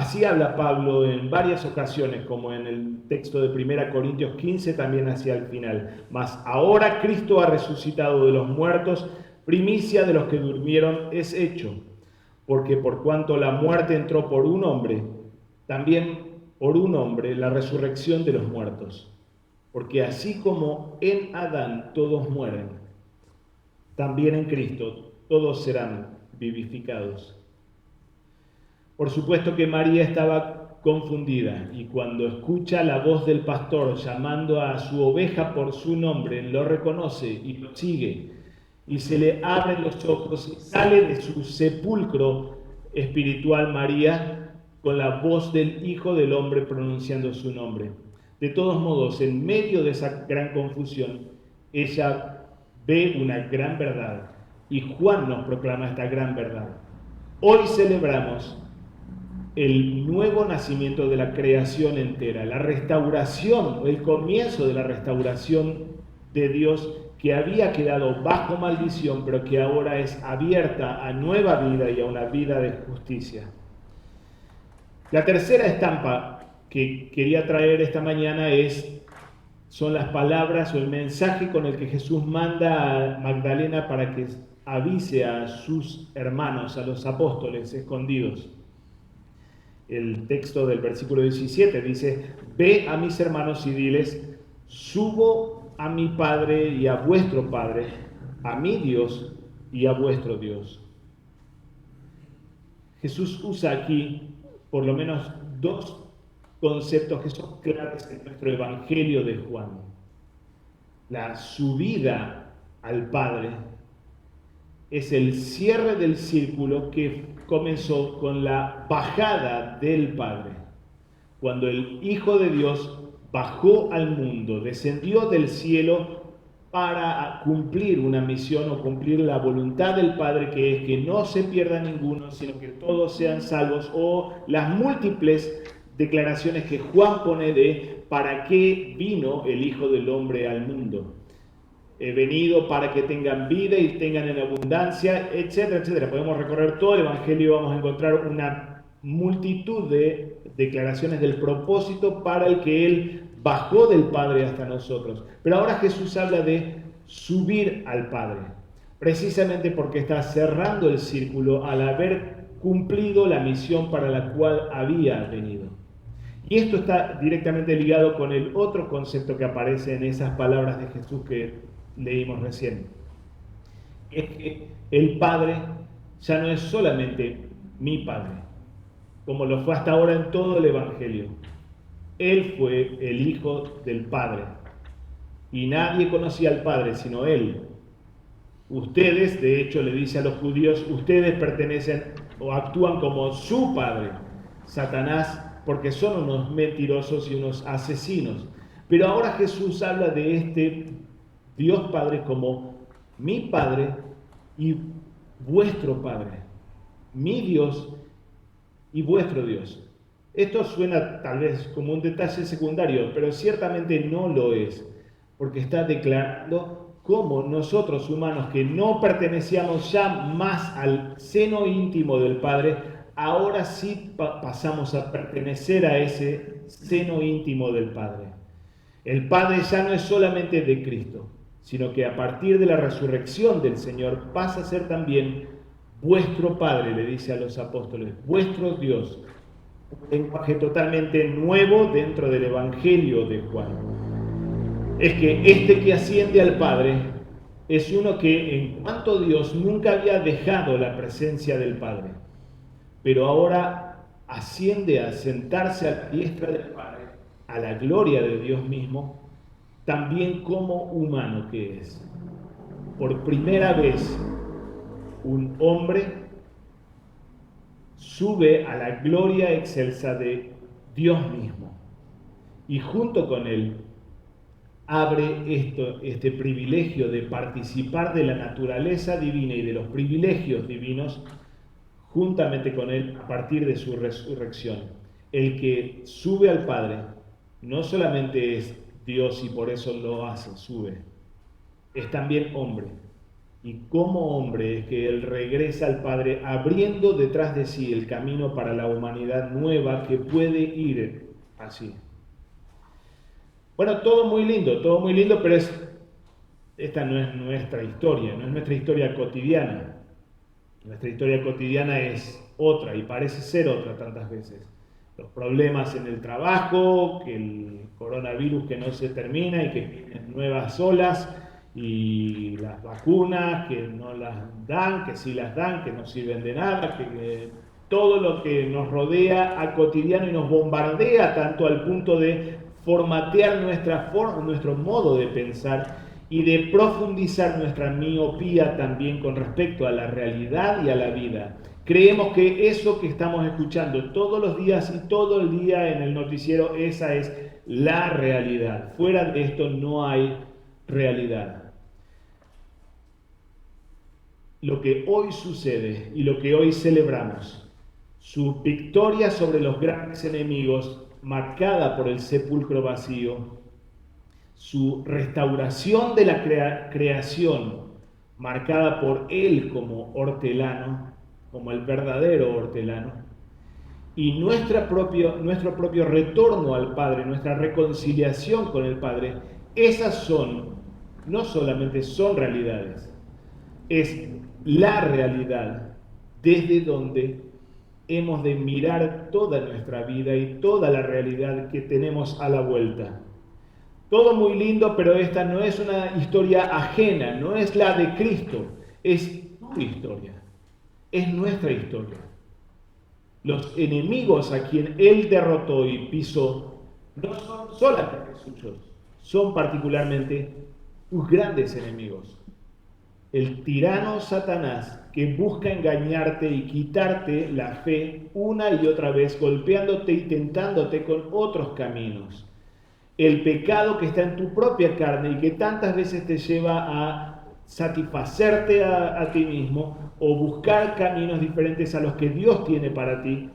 Así habla Pablo en varias ocasiones, como en el texto de 1 Corintios 15, también hacia el final. Mas ahora Cristo ha resucitado de los muertos, primicia de los que durmieron es hecho. Porque por cuanto la muerte entró por un hombre, también por un hombre la resurrección de los muertos. Porque así como en Adán todos mueren, también en Cristo todos serán vivificados. Por supuesto que María estaba confundida y cuando escucha la voz del pastor llamando a su oveja por su nombre, lo reconoce y lo sigue. Y se le abren los ojos y sale de su sepulcro espiritual María con la voz del Hijo del Hombre pronunciando su nombre. De todos modos, en medio de esa gran confusión, ella ve una gran verdad y Juan nos proclama esta gran verdad. Hoy celebramos el nuevo nacimiento de la creación entera, la restauración, el comienzo de la restauración de Dios que había quedado bajo maldición, pero que ahora es abierta a nueva vida y a una vida de justicia. La tercera estampa que quería traer esta mañana son las palabras o el mensaje con el que Jesús manda a Magdalena para que avise a sus hermanos, a los apóstoles escondidos. El texto del versículo 17 dice: ve a mis hermanos y diles, subo a mi Padre y a vuestro Padre, a mi Dios y a vuestro Dios. Jesús usa aquí por lo menos dos conceptos que son claves en nuestro Evangelio de Juan. La subida al Padre es el cierre del círculo que comenzó con la bajada del Padre. Cuando el Hijo de Dios bajó al mundo, descendió del cielo para cumplir una misión o cumplir la voluntad del Padre, que es que no se pierda ninguno, sino que todos sean salvos, o las múltiples declaraciones que Juan pone de para qué vino el Hijo del Hombre al mundo. He venido para que tengan vida y tengan en abundancia, etcétera, etcétera. Podemos recorrer todo el Evangelio y vamos a encontrar una multitud de declaraciones del propósito para el que Él bajó del Padre hasta nosotros. Pero ahora Jesús habla de subir al Padre, precisamente porque está cerrando el círculo al haber cumplido la misión para la cual había venido. Y esto está directamente ligado con el otro concepto que aparece en esas palabras de Jesús que leímos recién. Es que el Padre ya no es solamente mi Padre, como lo fue hasta ahora en todo el Evangelio. Él fue el Hijo del Padre, y nadie conocía al Padre sino Él. Ustedes, de hecho, le dice a los judíos, ustedes pertenecen o actúan como su padre, Satanás, porque son unos mentirosos y unos asesinos. Pero ahora Jesús habla de este Dios Padre como mi Padre y vuestro Padre, mi Dios y vuestro Dios. Esto suena tal vez como un detalle secundario, pero ciertamente no lo es, porque está declarando cómo nosotros humanos que no pertenecíamos ya más al seno íntimo del Padre, ahora sí pasamos a pertenecer a ese seno íntimo del Padre. El Padre ya no es solamente de Cristo, sino que a partir de la resurrección del Señor pasa a ser también vuestro Padre, le dice a los apóstoles, vuestro Dios. Un lenguaje totalmente nuevo dentro del Evangelio de Juan. Es que este que asciende al Padre es uno que en cuanto a Dios nunca había dejado la presencia del Padre, pero ahora asciende a sentarse a la diestra del Padre, a la gloria de Dios mismo, también como humano que es. Por primera vez, un hombre sube a la gloria excelsa de Dios mismo y junto con él abre este privilegio de participar de la naturaleza divina y de los privilegios divinos juntamente con él a partir de su resurrección. El que sube al Padre no solamente es Dios y por eso lo hace, sube, es también hombre. y como hombre es que Él regresa al Padre abriendo detrás de sí el camino para la humanidad nueva que puede ir así. Bueno, todo muy lindo, pero esta no es nuestra historia, no es nuestra historia cotidiana. Nuestra historia cotidiana es otra y parece ser otra tantas veces. Los problemas en el trabajo, que el coronavirus que no se termina y que vienen nuevas olas, y las vacunas que no las dan, que sí las dan, que no sirven de nada, que todo lo que nos rodea a cotidiano y nos bombardea tanto al punto de formatear nuestro modo de pensar y de profundizar nuestra miopía también con respecto a la realidad y a la vida. Creemos que eso que estamos escuchando todos los días y todo el día en el noticiero, esa es la realidad. Fuera de esto no hay realidad. Lo que hoy sucede y lo que hoy celebramos, su victoria sobre los grandes enemigos, marcada por el sepulcro vacío, su restauración de la creación, marcada por Él como hortelano, como el verdadero hortelano, y nuestro propio retorno al Padre, nuestra reconciliación con el Padre, esas no solamente son realidades, es la realidad desde donde hemos de mirar toda nuestra vida y toda la realidad que tenemos a la vuelta. Todo muy lindo, pero esta no es una historia ajena, no es la de Cristo, es tu historia, es nuestra historia. Los enemigos a quien Él derrotó y pisó no son solamente suyos, son particularmente tus grandes enemigos. El tirano Satanás que busca engañarte y quitarte la fe una y otra vez, golpeándote y tentándote con otros caminos. El pecado que está en tu propia carne y que tantas veces te lleva a satisfacerte a ti mismo o buscar caminos diferentes a los que Dios tiene para ti,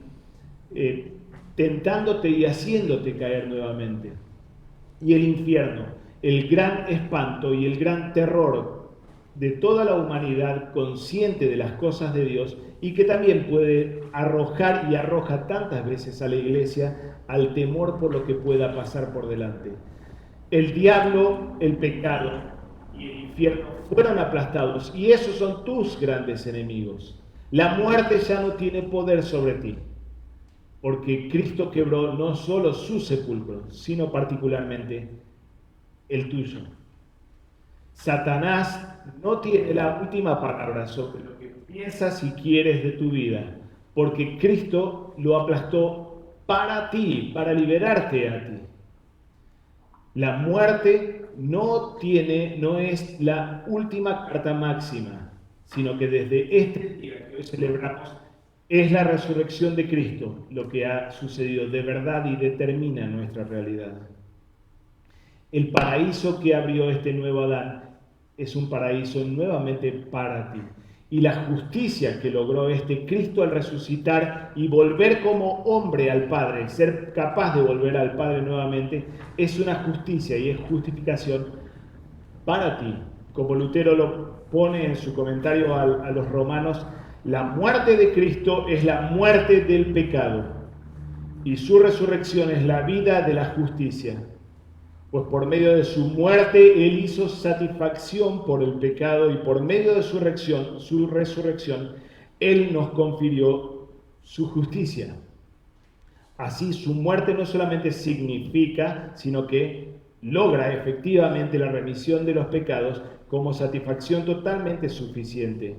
tentándote y haciéndote caer nuevamente. Y el infierno, el gran espanto y el gran terror de toda la humanidad consciente de las cosas de Dios y que también puede arrojar y arroja tantas veces a la iglesia al temor por lo que pueda pasar por delante. El diablo, el pecado y el infierno fueron aplastados y esos son tus grandes enemigos. La muerte ya no tiene poder sobre ti, porque Cristo quebró no solo su sepulcro, sino particularmente el tuyo. Satanás no tiene la última palabra sobre lo que piensas y quieres de tu vida, porque Cristo lo aplastó para ti, para liberarte a ti. La muerte no es la última carta máxima, sino que desde este día que hoy celebramos es la resurrección de Cristo lo que ha sucedido de verdad y determina nuestra realidad. El paraíso que abrió este nuevo Adán es un paraíso nuevamente para ti. Y la justicia que logró este Cristo al resucitar y volver como hombre al Padre, ser capaz de volver al Padre nuevamente, es una justicia y es justificación para ti. Como Lutero lo pone en su comentario a los romanos, la muerte de Cristo es la muerte del pecado y su resurrección es la vida de la justicia. Pues por medio de su muerte Él hizo satisfacción por el pecado y por medio de su resurrección, Él nos confirió su justicia. Así su muerte no solamente significa, sino que logra efectivamente la remisión de los pecados como satisfacción totalmente suficiente.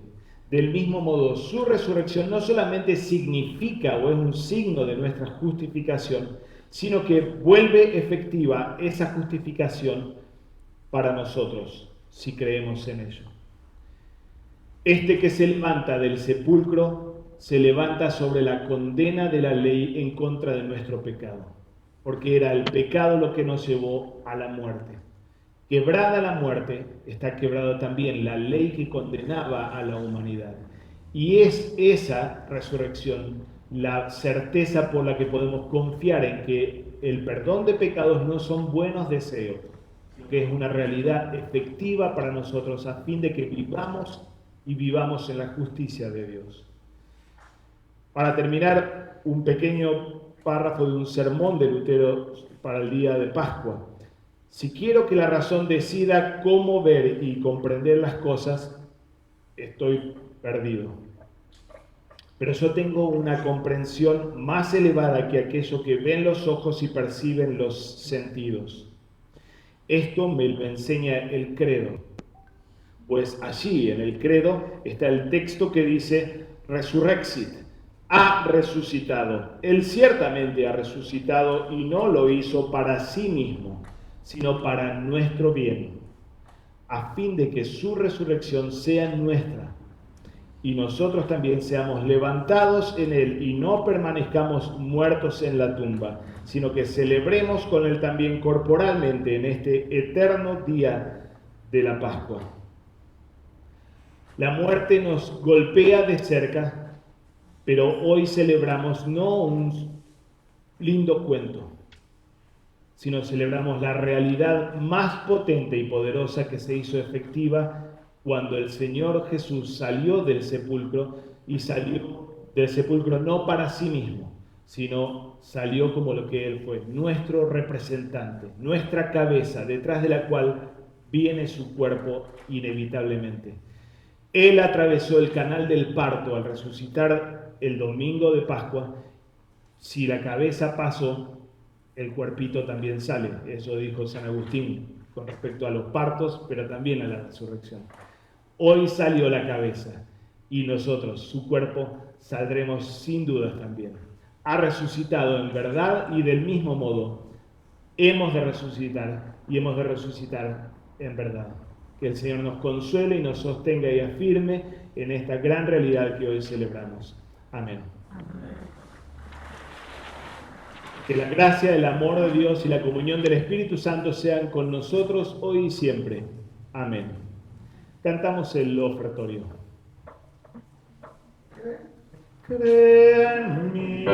Del mismo modo, su resurrección no solamente significa o es un signo de nuestra justificación, sino que vuelve efectiva esa justificación para nosotros, si creemos en ello. Este que se levanta del sepulcro, se levanta sobre la condena de la ley en contra de nuestro pecado, porque era el pecado lo que nos llevó a la muerte. Quebrada la muerte, está quebrada también la ley que condenaba a la humanidad. Y es esa resurrección la certeza por la que podemos confiar en que el perdón de pecados no son buenos deseos, sino sino que es una realidad efectiva para nosotros a fin de que vivamos y vivamos en la justicia de Dios. Para terminar, un pequeño párrafo de un sermón de Lutero para el día de Pascua. Si quiero que la razón decida cómo ver y comprender las cosas, estoy perdido. Pero yo tengo una comprensión más elevada que aquello que ven los ojos y perciben los sentidos. Esto me lo enseña el credo. Pues allí en el credo está el texto que dice resurrexit, ha resucitado. Él ciertamente ha resucitado y no lo hizo para sí mismo, sino para nuestro bien, a fin de que su resurrección sea nuestra y nosotros también seamos levantados en él y no permanezcamos muertos en la tumba, sino que celebremos con él también corporalmente en este eterno día de la Pascua. La muerte nos golpea de cerca, pero hoy celebramos no un lindo cuento, sino celebramos la realidad más potente y poderosa que se hizo efectiva cuando el Señor Jesús salió del sepulcro, y salió del sepulcro no para sí mismo, sino salió como lo que Él fue, nuestro representante, nuestra cabeza, detrás de la cual viene su cuerpo inevitablemente. Él atravesó el canal del parto al resucitar el domingo de Pascua. Si la cabeza pasó, el cuerpito también sale. Eso dijo San Agustín con respecto a los partos, pero también a la resurrección. Hoy salió la cabeza y nosotros, su cuerpo, saldremos sin dudas también. Ha resucitado en verdad y del mismo modo hemos de resucitar y hemos de resucitar en verdad. Que el Señor nos consuele y nos sostenga y afirme en esta gran realidad que hoy celebramos. Amén. Que la gracia, el amor de Dios y la comunión del Espíritu Santo sean con nosotros hoy y siempre. Amén. Cantamos el ofertorio. Crea en mí,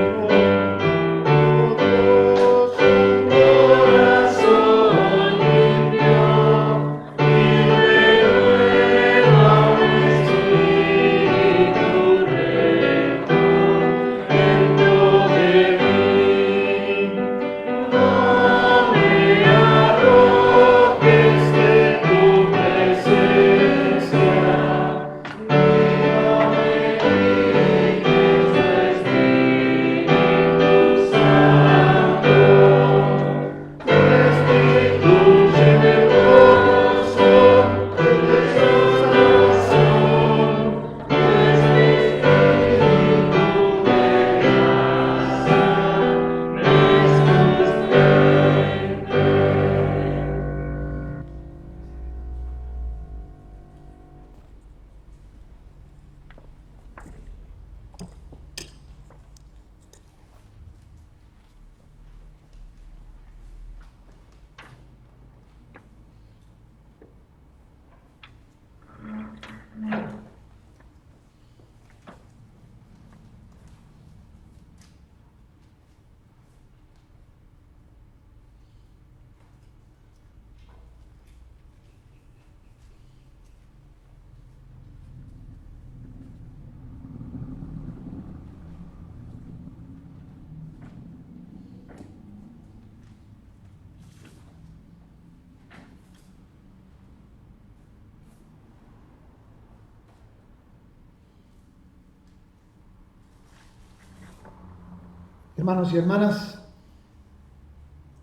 Hermanos y hermanas,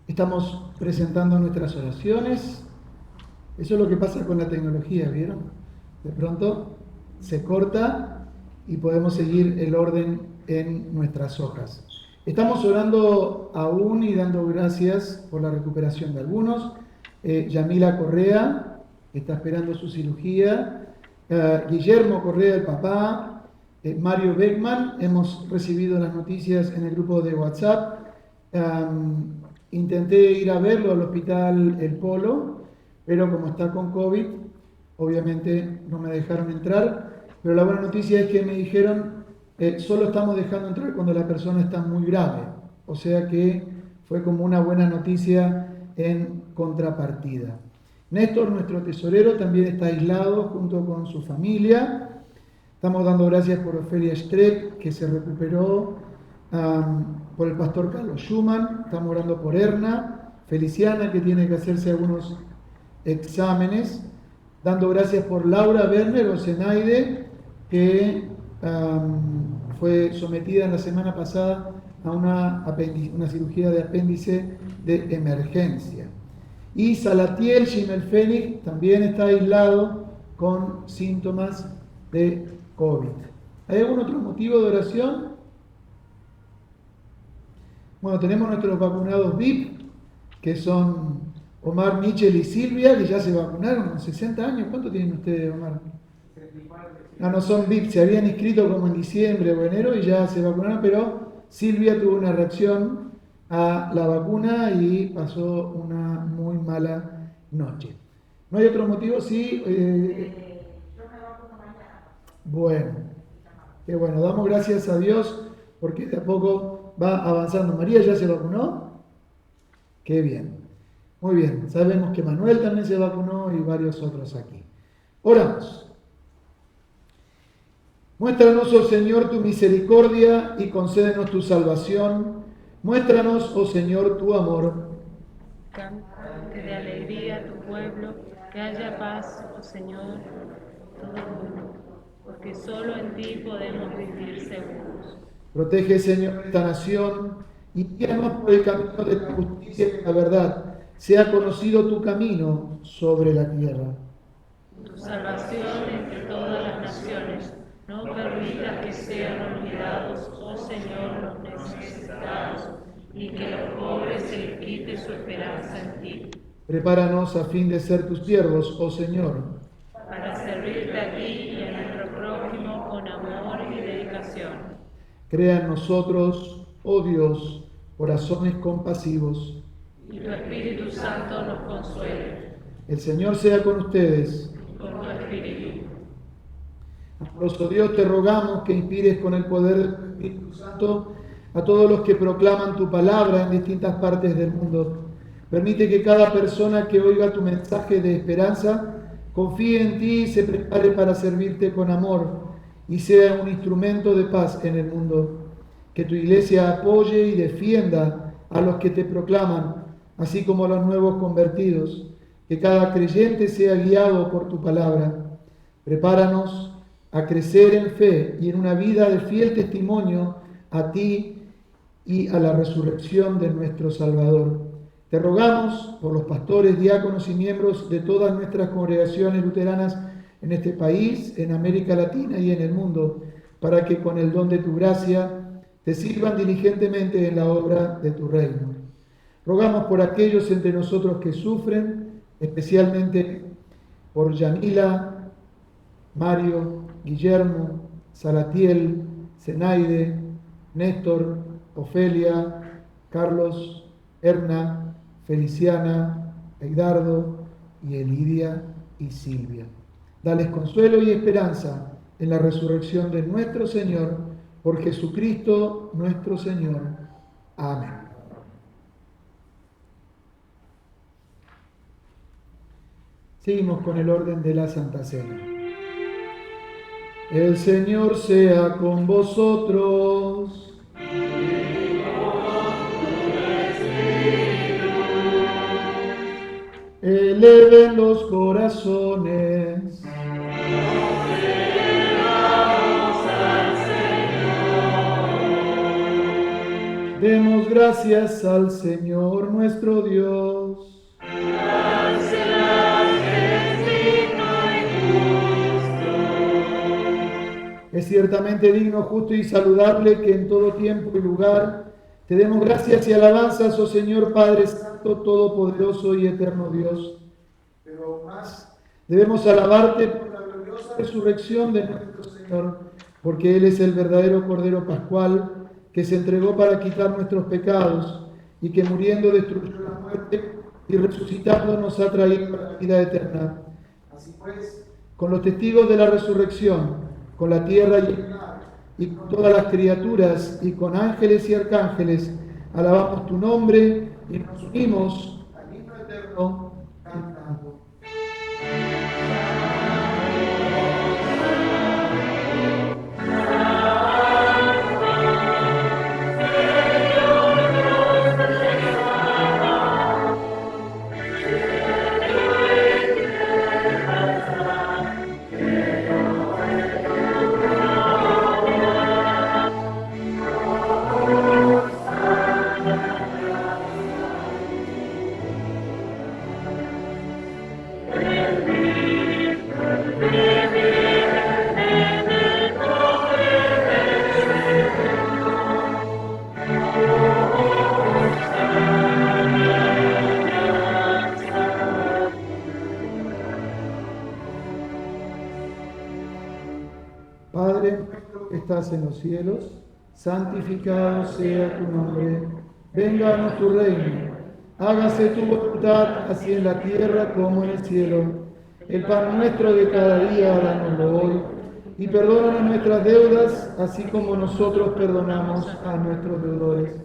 estamos presentando nuestras oraciones. Eso es lo que pasa con la tecnología, ¿vieron? De pronto se corta y podemos seguir el orden en nuestras hojas. Estamos orando aún y dando gracias por la recuperación de algunos. Yamila Correa está esperando su cirugía. Guillermo Correa, el papá. Mario Beckman, hemos recibido las noticias en el grupo de WhatsApp. Intenté ir a verlo al hospital El Polo, pero como está con COVID, obviamente no me dejaron entrar. Pero la buena noticia es que me dijeron, solo estamos dejando entrar cuando la persona está muy grave. O sea que fue como una buena noticia en contrapartida. Néstor, nuestro tesorero, también está aislado junto con su familia. Estamos dando gracias por Ofelia Streck, que se recuperó, por el pastor Carlos Schumann. Estamos orando por Erna Feliciana, que tiene que hacerse algunos exámenes. Dando gracias por Laura Werner Ocenaide, que fue sometida en la semana pasada a una cirugía de apéndice de emergencia. Y Salatiel Shimelfenich también está aislado con síntomas de COVID. ¿Hay algún otro motivo de oración? Bueno, tenemos nuestros vacunados VIP, que son Omar, Michel y Silvia, que ya se vacunaron con 60 años. ¿Cuánto tienen ustedes, Omar? No son VIP, se habían inscrito como en diciembre o enero y ya se vacunaron, pero Silvia tuvo una reacción a la vacuna y pasó una muy mala noche. ¿No hay otro motivo? Sí. Yo me vacuno mañana. Bueno, qué bueno, damos gracias a Dios porque de a poco va avanzando. ¿María ya se vacunó? Qué bien, muy bien. Sabemos que Manuel también se vacunó y varios otros aquí. Oramos. Muéstranos, oh Señor, tu misericordia y concédenos tu salvación. Muéstranos, oh Señor, tu amor. Cante de alegría a tu pueblo, que haya paz, oh Señor, todo el mundo, porque solo en ti podemos vivir seguros. Protege, Señor, esta nación y guíanos por el camino de la justicia y de la verdad. Sea conocido tu camino sobre la tierra. Tu salvación entre todas las naciones. No permitas que sean olvidados, oh Señor, los necesitados, y que los pobres se les quite su esperanza en ti. Prepáranos a fin de ser tus siervos, oh Señor. Para servirte a ti y a nuestro prójimo con amor y dedicación. Crea en nosotros, oh Dios, corazones compasivos. Y tu Espíritu Santo nos consuele. El Señor sea con ustedes. Con tu Espíritu. Amoroso Dios, te rogamos que inspires con el poder del Espíritu Santo a todos los que proclaman tu palabra en distintas partes del mundo. Permite que cada persona que oiga tu mensaje de esperanza confíe en ti y se prepare para servirte con amor y sea un instrumento de paz en el mundo. Que tu iglesia apoye y defienda a los que te proclaman, así como a los nuevos convertidos. Que cada creyente sea guiado por tu palabra. Prepáranos a crecer en fe y en una vida de fiel testimonio a ti y a la resurrección de nuestro Salvador. Te rogamos por los pastores, diáconos y miembros de todas nuestras congregaciones luteranas en este país, en América Latina y en el mundo, para que con el don de tu gracia te sirvan diligentemente en la obra de tu reino. Rogamos por aquellos entre nosotros que sufren, especialmente por Yamila, Mario, Guillermo, Salatiel, Zenaide, Néstor, Ofelia, Carlos, Erna, Feliciana, Eidardo y Elidia y Silvia. Dales consuelo y esperanza en la resurrección de nuestro Señor, por Jesucristo nuestro Señor. Amén. Seguimos con el orden de la Santa Cena. El Señor sea con vosotros. Eleven los corazones. Demos gracias al Señor nuestro Dios. Es ciertamente digno, justo y saludable que en todo tiempo y lugar te demos gracias y alabanzas, oh Señor Padre Santo, Todopoderoso y Eterno Dios. Pero más debemos alabarte por la gloriosa resurrección de nuestro Señor, porque Él es el verdadero Cordero Pascual que se entregó para quitar nuestros pecados y que muriendo destruyó la muerte y resucitando nos ha traído la vida eterna. Así pues, con los testigos de la resurrección, con la tierra y el mar, y con todas las criaturas, y con ángeles y arcángeles, alabamos tu nombre y nos unimos al himno eterno cantando. Padre nuestro que estás en los cielos, santificado sea tu nombre. Venga a tu reino. Hágase tu voluntad, así en la tierra como en el cielo. El pan nuestro de cada día, dánoslo hoy. Y perdónanos nuestras deudas, así como nosotros perdonamos a nuestros deudores.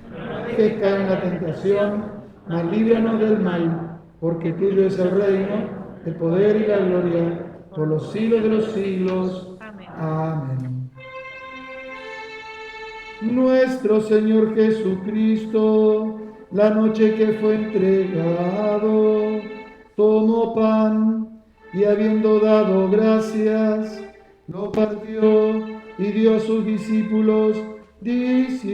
No dejes caer en la tentación, mas líbranos del mal, porque tuyo es el reino, el poder y la gloria, por los siglos de los siglos. Amén. Nuestro Señor Jesucristo, la noche que fue entregado, tomó pan y habiendo dado gracias, lo partió y dio a sus discípulos, diciendo: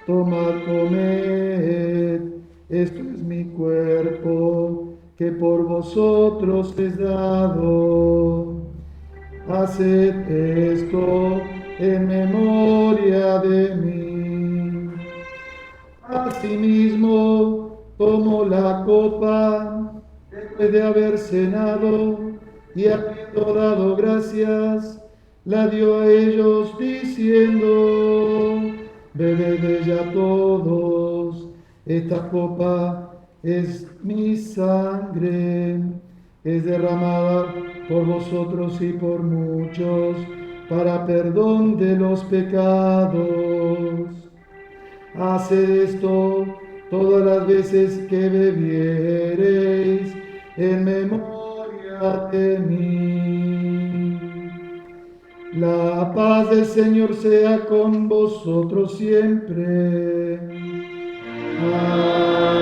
tomad, comed, esto es mi cuerpo, que por vosotros es dado. Haced esto en memoria de mí. Asimismo, tomó la copa después de haber cenado y habiendo dado gracias, la dio a ellos diciendo: bebed de ella todos, esta copa es mi sangre, es derramada por vosotros y por muchos para perdón de los pecados. Haced esto todas las veces que bebiereis en memoria de mí. La paz del Señor sea con vosotros siempre. Amén.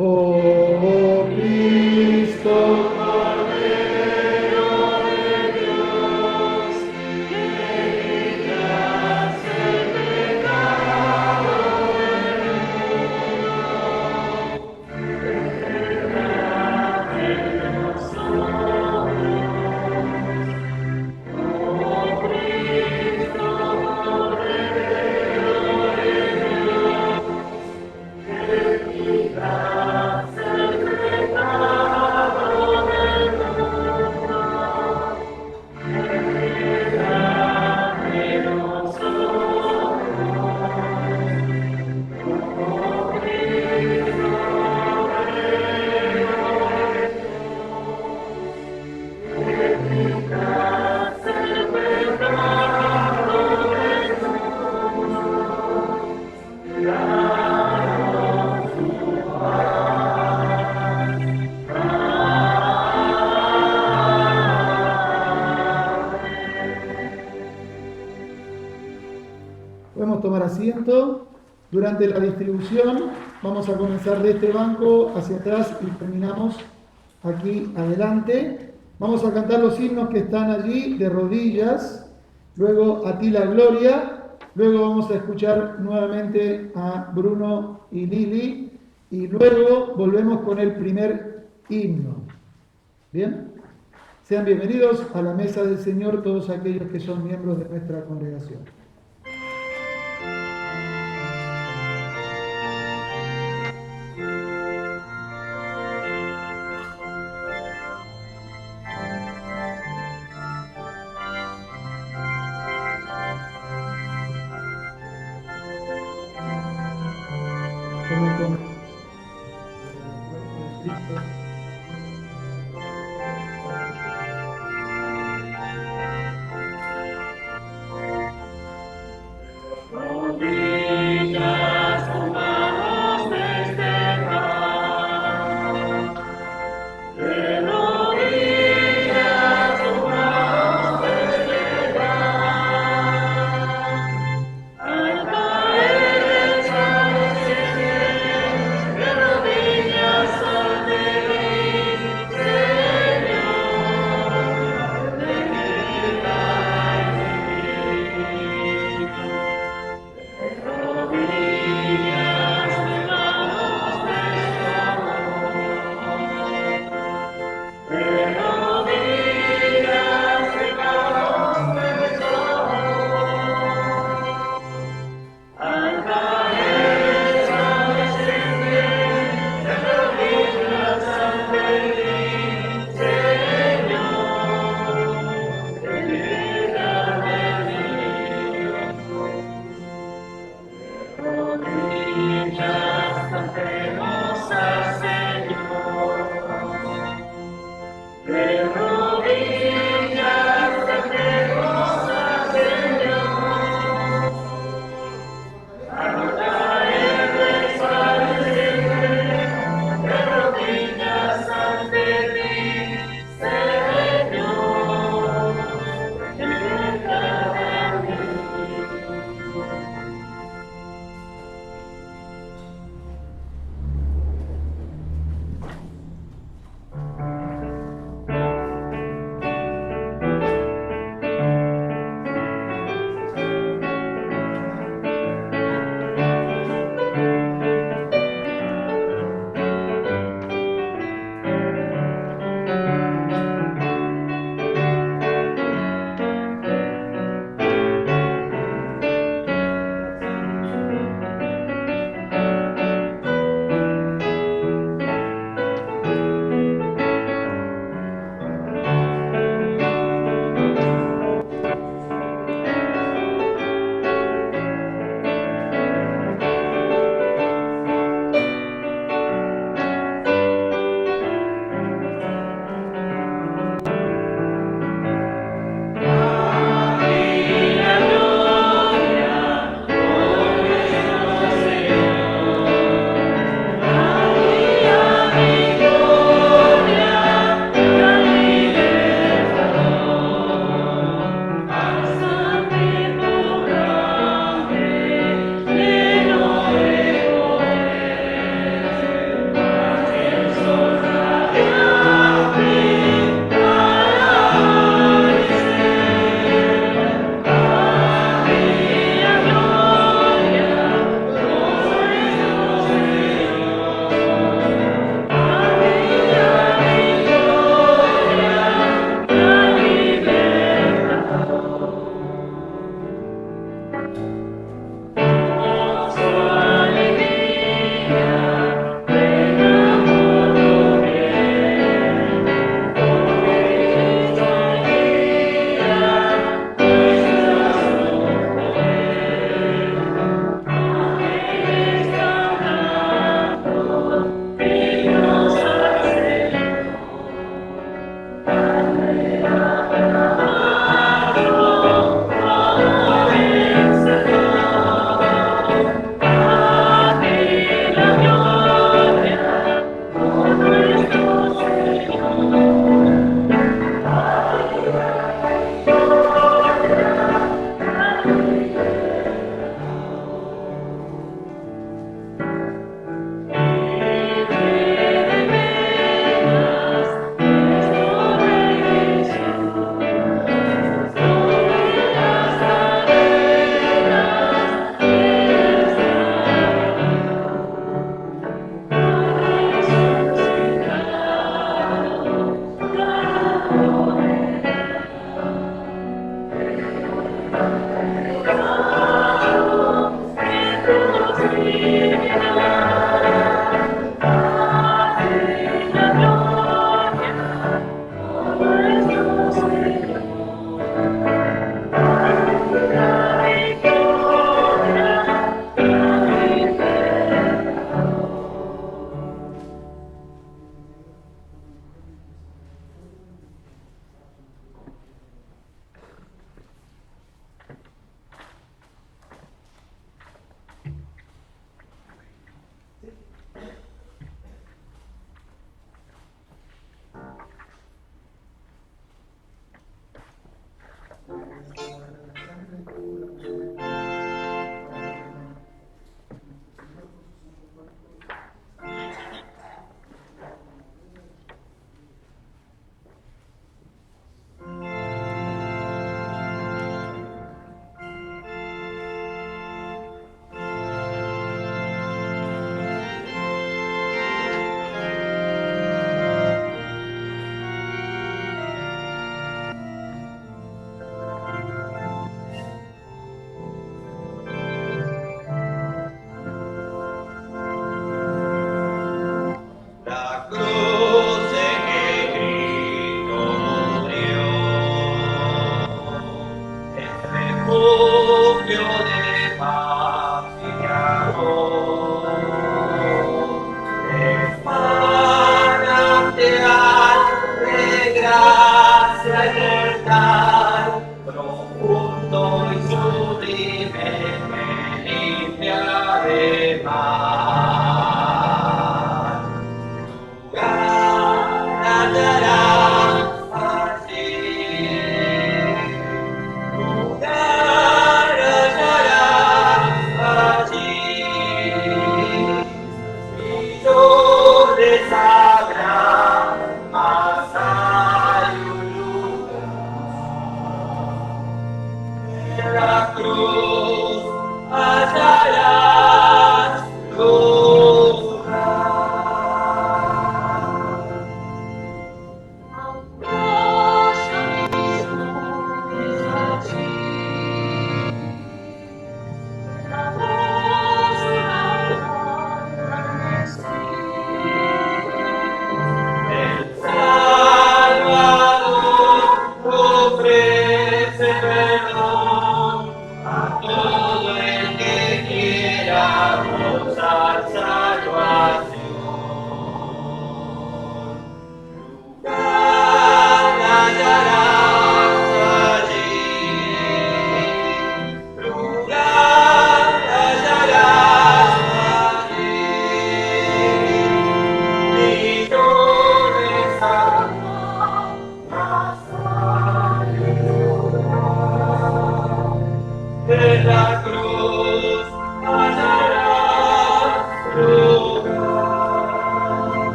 Oh Cristo, podemos tomar asiento. Durante la distribución vamos a comenzar de este banco hacia atrás y terminamos aquí adelante. Vamos a cantar los himnos que están allí de rodillas. Luego a ti la gloria. Luego vamos a escuchar nuevamente a Bruno y Lili. Y luego volvemos con el primer himno. ¿Bien? Sean bienvenidos a la mesa del Señor todos aquellos que son miembros de nuestra congregación. De rodillas ante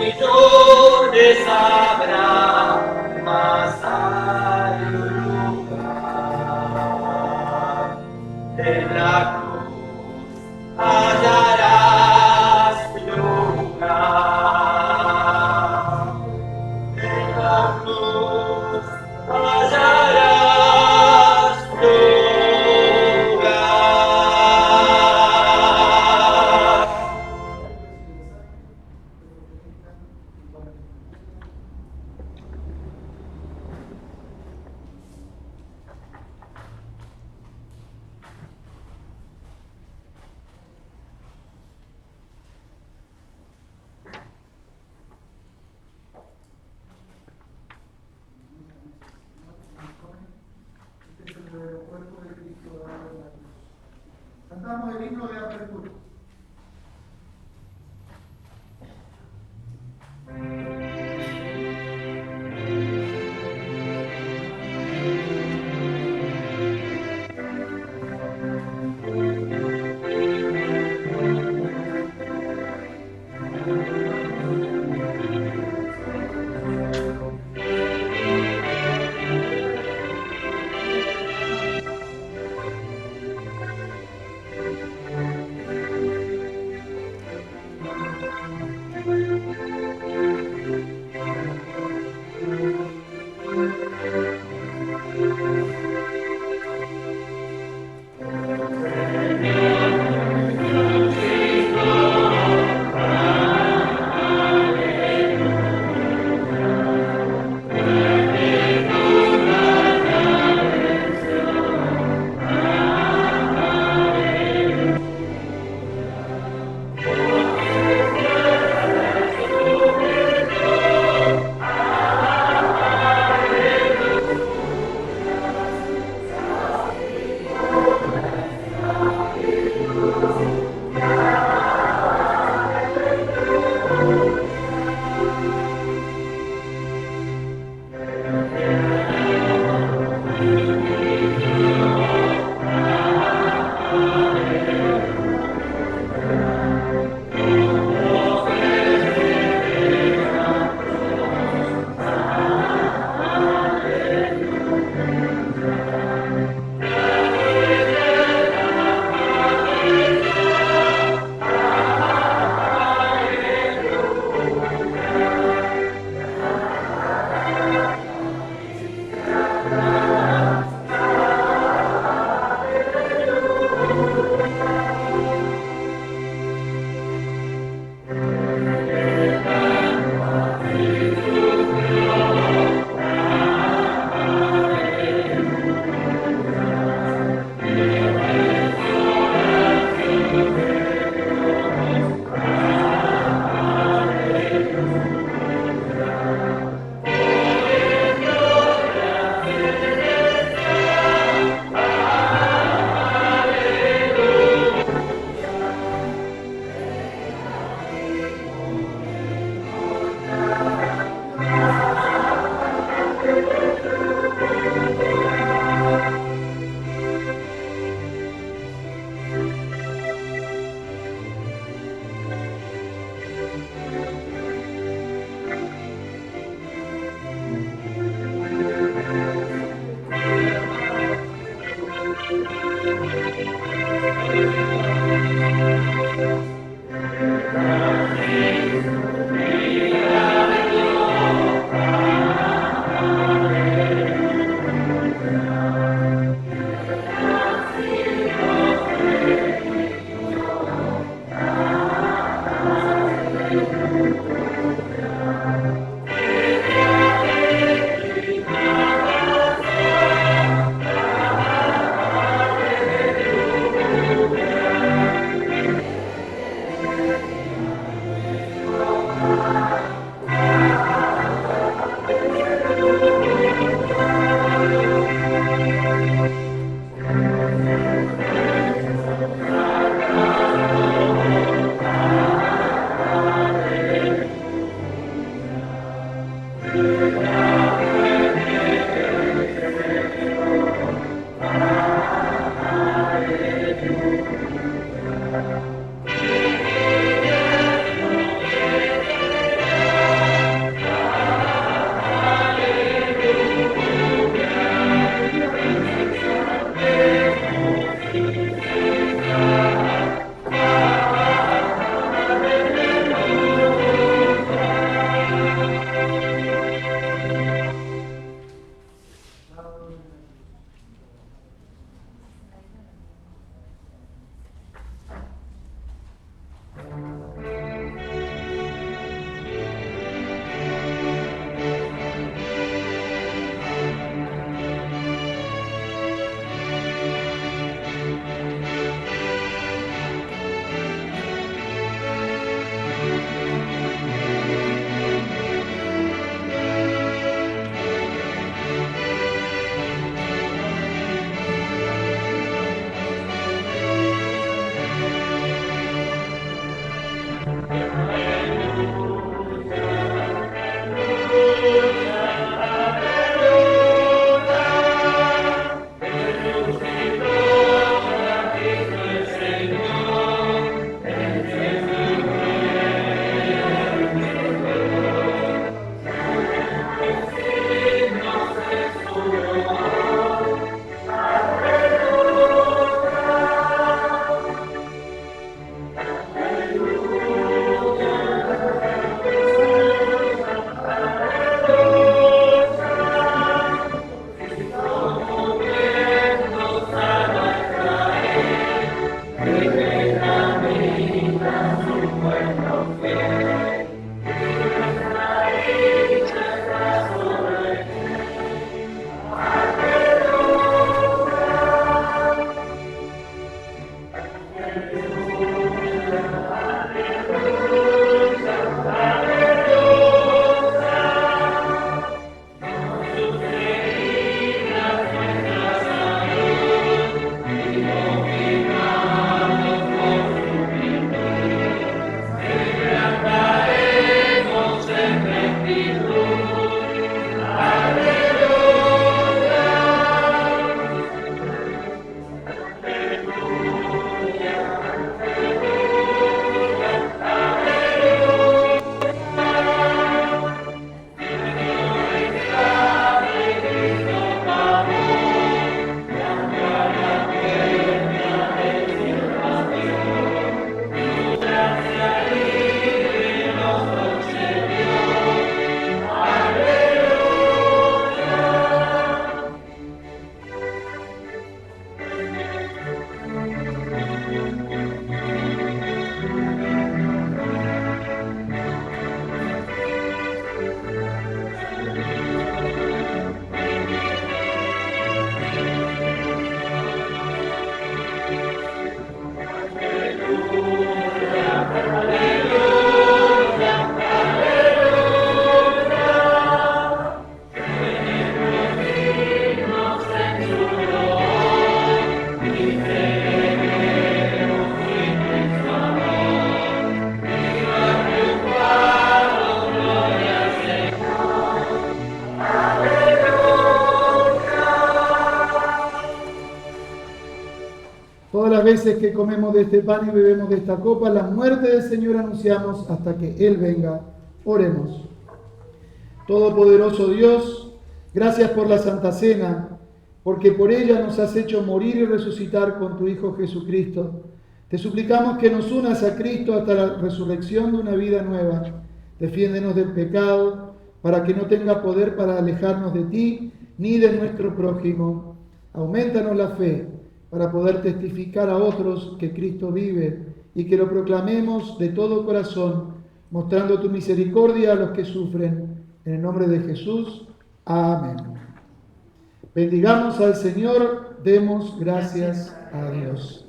millones habrá, mas hay un lugar. En la cruz hallarás lugar. En la cruz hallarás lugar. las veces que comemos de este pan y bebemos de esta copa, la muerte del Señor anunciamos hasta que Él venga. Oremos. Todopoderoso Dios, gracias por la Santa Cena, porque por ella nos has hecho morir y resucitar con tu Hijo Jesucristo. Te suplicamos que nos unas a Cristo hasta la resurrección de una vida nueva. Defiéndenos del pecado, para que no tenga poder para alejarnos de ti ni de nuestro prójimo. Aumentanos la fe, para poder testificar a otros que Cristo vive y que lo proclamemos de todo corazón, mostrando tu misericordia a los que sufren. En el nombre de Jesús. Amén. Bendigamos al Señor, demos gracias a Dios.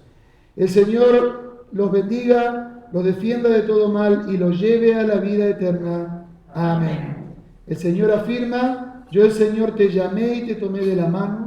El Señor los bendiga, los defienda de todo mal y los lleve a la vida eterna. Amén. El Señor afirma: yo el Señor te llamé y te tomé de la mano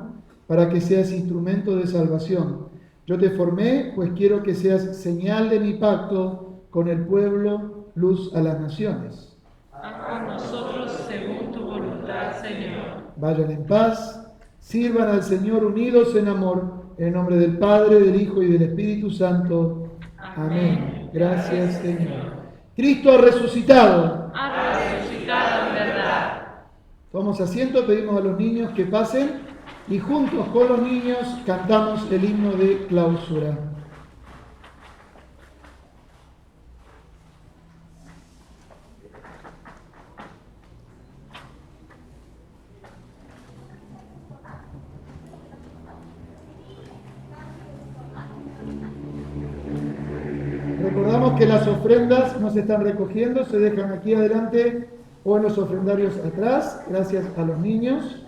para que seas instrumento de salvación. Yo te formé, pues quiero que seas señal de mi pacto con el pueblo, luz a las naciones. Haz con nosotros según tu voluntad, Señor. Vayan en paz, sirvan al Señor unidos en amor, en el nombre del Padre, del Hijo y del Espíritu Santo. Amén. Gracias, Señor. Cristo ha resucitado. Ha resucitado en verdad. Tomamos asiento, pedimos a los niños que pasen y juntos con los niños cantamos el himno de clausura. Recordamos que las ofrendas no se están recogiendo, se dejan aquí adelante o en los ofrendarios atrás, gracias a los niños.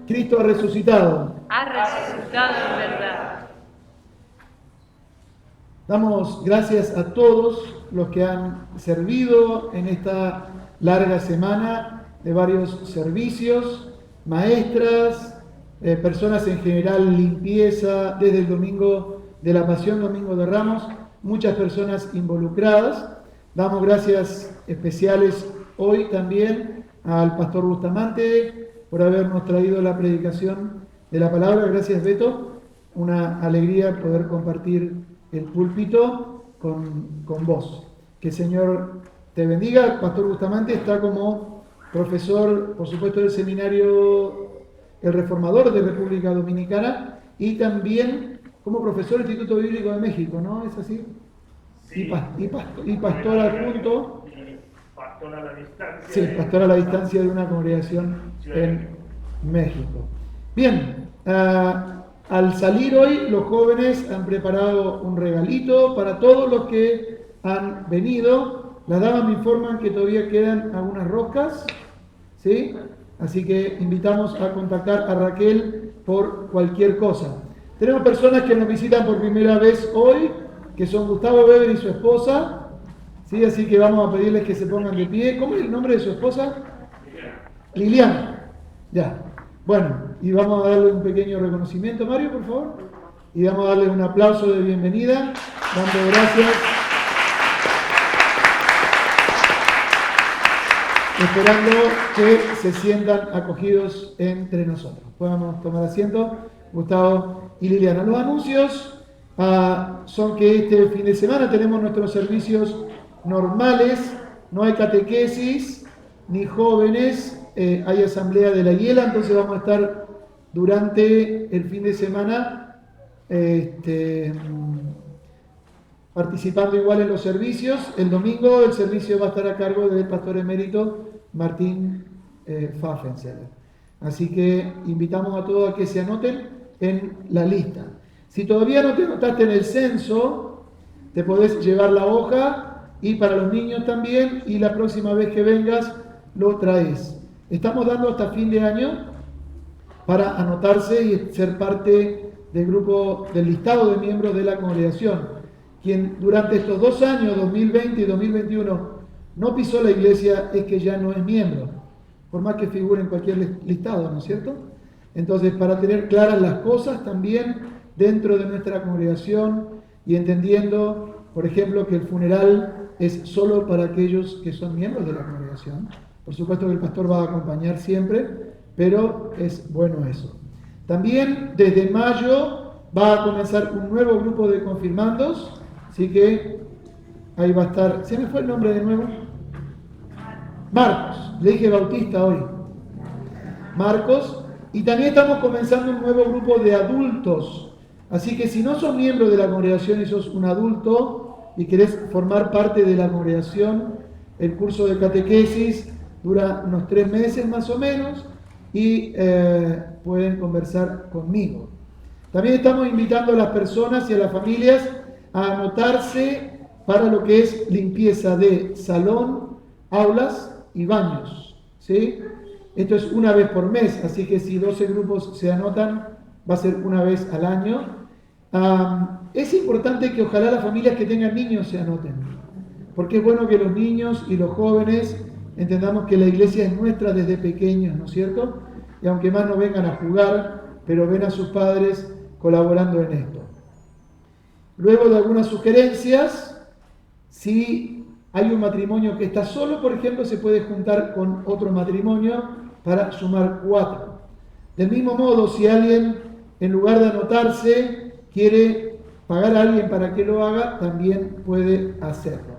Cristo ha resucitado. Ha resucitado en verdad. Damos gracias a todos los que han servido en esta larga semana de varios servicios, maestras, personas en general, limpieza, desde el domingo de la Pasión, Domingo de Ramos, muchas personas involucradas. Damos gracias especiales hoy también al pastor Bustamante por habernos traído la predicación de la palabra. Gracias, Beto. Una alegría poder compartir el púlpito con vos. Que el Señor te bendiga. El pastor Bustamante está como profesor, por supuesto, del seminario El Reformador de República Dominicana y también como profesor del Instituto Bíblico de México, ¿no? ¿Es así? Sí. Y pastor adjunto. Pastor a la distancia. Sí, pastor a la distancia de una congregación en México. Bien, al salir hoy los jóvenes han preparado un regalito para todos los que han venido. Las damas me informan que todavía quedan algunas roscas, ¿sí? Así que invitamos a contactar a Raquel por cualquier cosa. Tenemos personas que nos visitan por primera vez hoy, que son Gustavo Weber y su esposa, ¿sí? Así que vamos a pedirles que se pongan de pie. ¿Cómo es el nombre de su esposa? Liliana. Ya. Bueno, y vamos a darle un pequeño reconocimiento, Mario, por favor. Y vamos a darle un aplauso de bienvenida, dando gracias. Esperando que se sientan acogidos entre nosotros. Podamos tomar asiento, Gustavo y Liliana. Los anuncios son que este fin de semana tenemos nuestros servicios normales, no hay catequesis ni jóvenes, hay asamblea de la Hiela, entonces vamos a estar durante el fin de semana participando igual en los servicios. El domingo el servicio va a estar a cargo del pastor emérito Martín Pfaffenseller. Así que invitamos a todos a que se anoten en la lista. Si todavía no te anotaste en el censo, te podés llevar la hoja y para los niños también, y la próxima vez que vengas lo traes. Estamos dando hasta fin de año para anotarse y ser parte del grupo, del listado de miembros de la congregación. Quien durante estos 2 años, 2020 y 2021, no pisó la iglesia es que ya no es miembro, por más que figure en cualquier listado, ¿no es cierto? Entonces, para tener claras las cosas también dentro de nuestra congregación y entendiendo, por ejemplo, que el funeral es solo para aquellos que son miembros de la congregación. Por supuesto que el pastor va a acompañar siempre, pero es bueno eso. También desde mayo va a comenzar un nuevo grupo de confirmandos, así que ahí va a estar. ¿Se me fue el nombre de nuevo? Marcos, le dije Bautista hoy. Marcos, y también estamos comenzando un nuevo grupo de adultos. Así que si no sos miembro de la congregación y sos un adulto y querés formar parte de la congregación, el curso de catequesis dura unos 3 meses más o menos y pueden conversar conmigo. También estamos invitando a las personas y a las familias a anotarse para lo que es limpieza de salón, aulas y baños, ¿sí? Esto es una vez por mes, así que si 12 grupos se anotan, va a ser una vez al año. Es importante que ojalá las familias que tengan niños se anoten, porque es bueno que los niños y los jóvenes entendamos que la iglesia es nuestra desde pequeños, ¿no es cierto? Y aunque más no vengan a jugar, pero ven a sus padres colaborando en esto. Luego de algunas sugerencias, si hay un matrimonio que está solo, por ejemplo, se puede juntar con otro matrimonio para sumar 4. Del mismo modo, si alguien, en lugar de anotarse, quiere pagar a alguien para que lo haga, también puede hacerlo.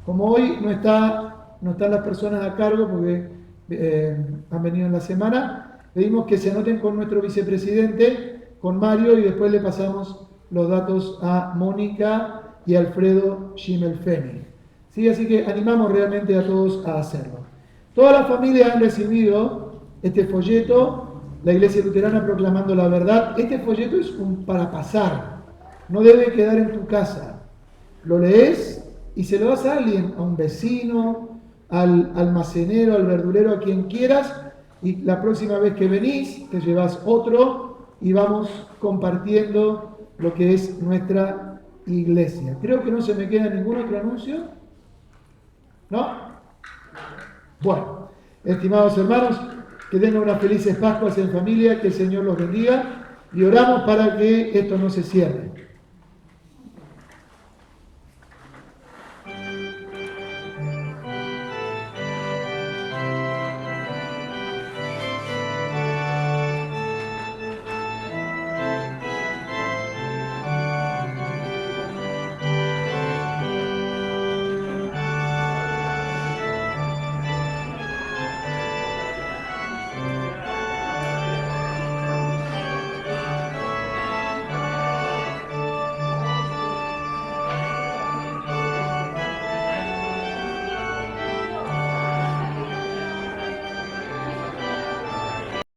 Como hoy no están las personas a cargo porque han venido en la semana, pedimos que se anoten con nuestro vicepresidente, con Mario, y después le pasamos los datos a Mónica y Alfredo Schimmelfennig. ¿Sí? Así que animamos realmente a todos a hacerlo. Todas las familias han recibido este folleto, la Iglesia Luterana proclamando la verdad. Este folleto es para pasar, no debe quedar en tu casa. Lo lees y se lo das a alguien, a un vecino, al almacenero, al verdulero, a quien quieras, y la próxima vez que venís te llevas otro y vamos compartiendo lo que es nuestra iglesia. Creo que no se me queda ningún otro anuncio. ¿No? Bueno, estimados hermanos, que tengan unas felices Pascuas en familia, que el Señor los bendiga y oramos para que esto no se cierre.